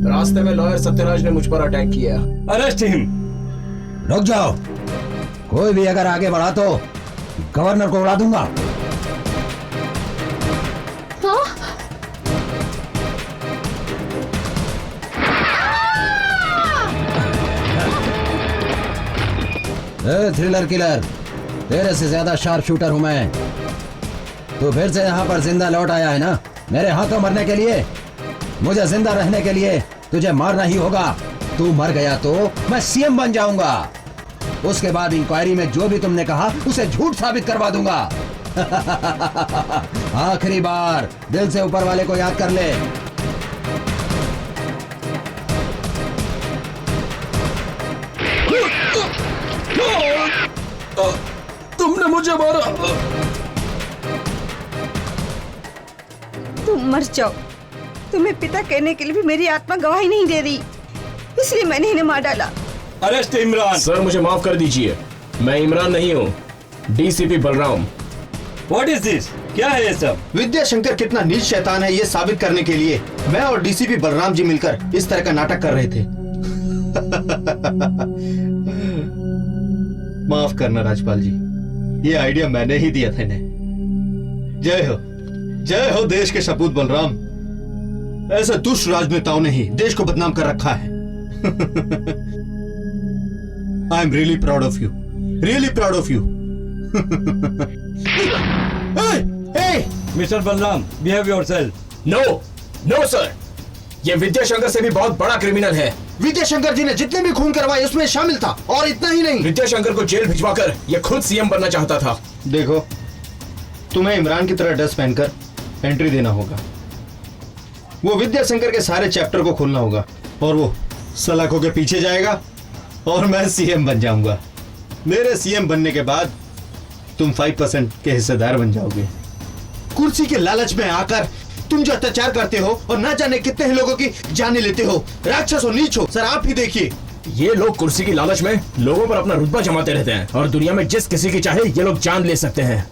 रास्ते में लॉयर सत्यराज ने मुझ पर अटैक किया। Arrest him. रुक जाओ, कोई भी अगर आगे बढ़ा तो गवर्नर को उड़ा दूंगा। थ्रिलर किलर, तेरे से ज्यादा शार्प शूटर हूं मैं। तू फिर से यहाँ पर जिंदा लौट आया है ना, मेरे हाथों मरने के लिए। मुझे जिंदा रहने के लिए तुझे मारना ही होगा। तू मर गया तो मैं सीएम बन जाऊंगा। उसके बाद इंक्वायरी में जो भी तुमने कहा उसे झूठ साबित करवा दूंगा। आखिरी बार दिल से ऊपर वाले को याद कर ले। तुमने मुझे मारा। तुम मर जाओ। तुम्हें पिता कहने के लिए भी मेरी आत्मा गवाही नहीं दे रही, इसलिए मैंने इन्हें मार डाला। अरेस्ट इमरान। सर मुझे माफ कर दीजिए, मैं इमरान नहीं हूँ, DCP Balram. What is this? क्या है ये सब? विद्याशंकर कितना नीच शैतान है ये साबित करने के लिए मैं और डीसीपी बलराम जी मिलकर इस तरह का नाटक कर रहे थे। माफ करना राजपाल जी, ये आइडिया मैंने ही दिया था इन्हें। जय हो देश के सपूत बलराम। ऐसे दुष्ट राजनेताओं ने ही देश को बदनाम कर रखा है। I am really proud of you, really proud of you. Mister Balram, behave yourself. No no sir, ये विद्याशंकर से भी बहुत बड़ा क्रिमिनल है। विद्याशंकर जी ने जितने भी खून करवाए उसमें शामिल था, और इतना ही नहीं, विद्याशंकर को जेल भिजवाकर ये खुद सीएम बनना चाहता था। देखो, तुम्हें इमरान की तरह ड्रेस पहनकर एंट्री देना होगा। वो विद्याशंकर के सारे चैप्टर को खोलना होगा और वो सलाखों के पीछे जाएगा और मैं सीएम बन जाऊंगा। मेरे सीएम बनने के बाद तुम 5% के हिस्सेदार बन जाओगे। कुर्सी के लालच में आकर तुम जो अत्याचार करते हो और ना जाने कितने ही लोगों की जाने लेते हो, राक्षस हो, नीच हो। सर आप ही देखिए, ये लोग कुर्सी की लालच में लोगों पर अपना रुतबा जमाते रहते हैं और दुनिया में जिस किसी की चाहे ये लोग जान ले सकते हैं।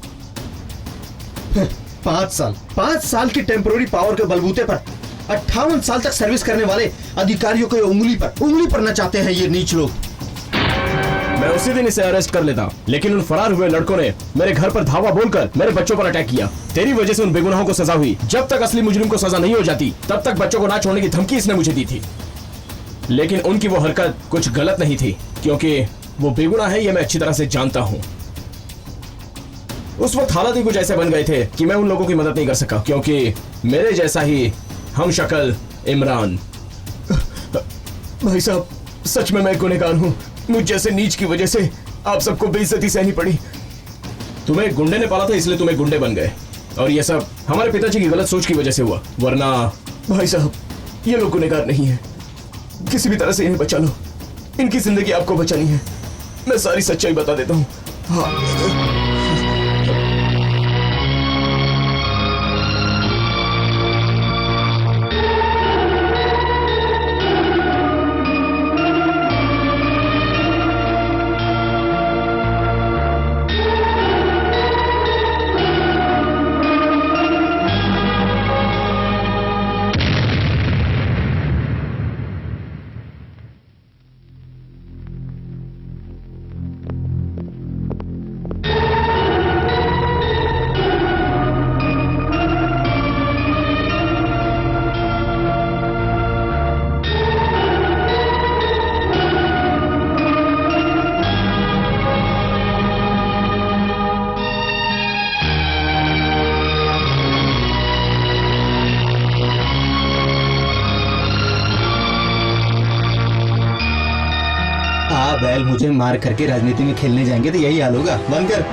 5 साल की टेम्पोररी पावर के बलबूते पर 58 साल तक सर्विस करने वाले अधिकारियों को उंगली पर नचाते हैं ये नीच लोग। मैं उसी दिन इसे अरेस्ट कर लेता, लेकिन उन फरार हुए लड़कों ने मेरे घर पर धावा बोलकर मेरे बच्चों पर अटैक किया। तेरी वजह से उन बेगुनाहों को सजा हुई। जब तक असली मुजरिम को सजा नहीं हो जाती तब तक बच्चों को ना छोड़ने की धमकी इसने मुझे दी थी। लेकिन उनकी वो हरकत कुछ गलत नहीं थी, क्योंकि वो बेगुनाह है ये मैं अच्छी तरह से जानता हूँ। उस वक्त हालात ही कुछ ऐसे बन गए थे कि मैं उन लोगों की मदद नहीं कर सका, क्योंकि मेरे जैसा ही हम शक्ल इमरान। भाई साहब, सच में मैं गुनहगार हूँ। मुझ जैसे नीच की वजह से आप सबको बेइज्जती सहनी पड़ी। तुम्हें गुंडे ने पाला था इसलिए तुम्हें गुंडे बन गए, और ये सब हमारे पिताजी की गलत सोच की वजह से हुआ। वरना भाई साहब, ये लोग गुनहगार नहीं है। किसी भी तरह से इन्हें बचा लो, इनकी जिंदगी आपको बचानी है। मैं सारी सच्चाई बता देता हूँ। हाँ। बैल मुझे मार करके राजनीति में खेलने जाएंगे तो यही हाल होगा। बंद कर।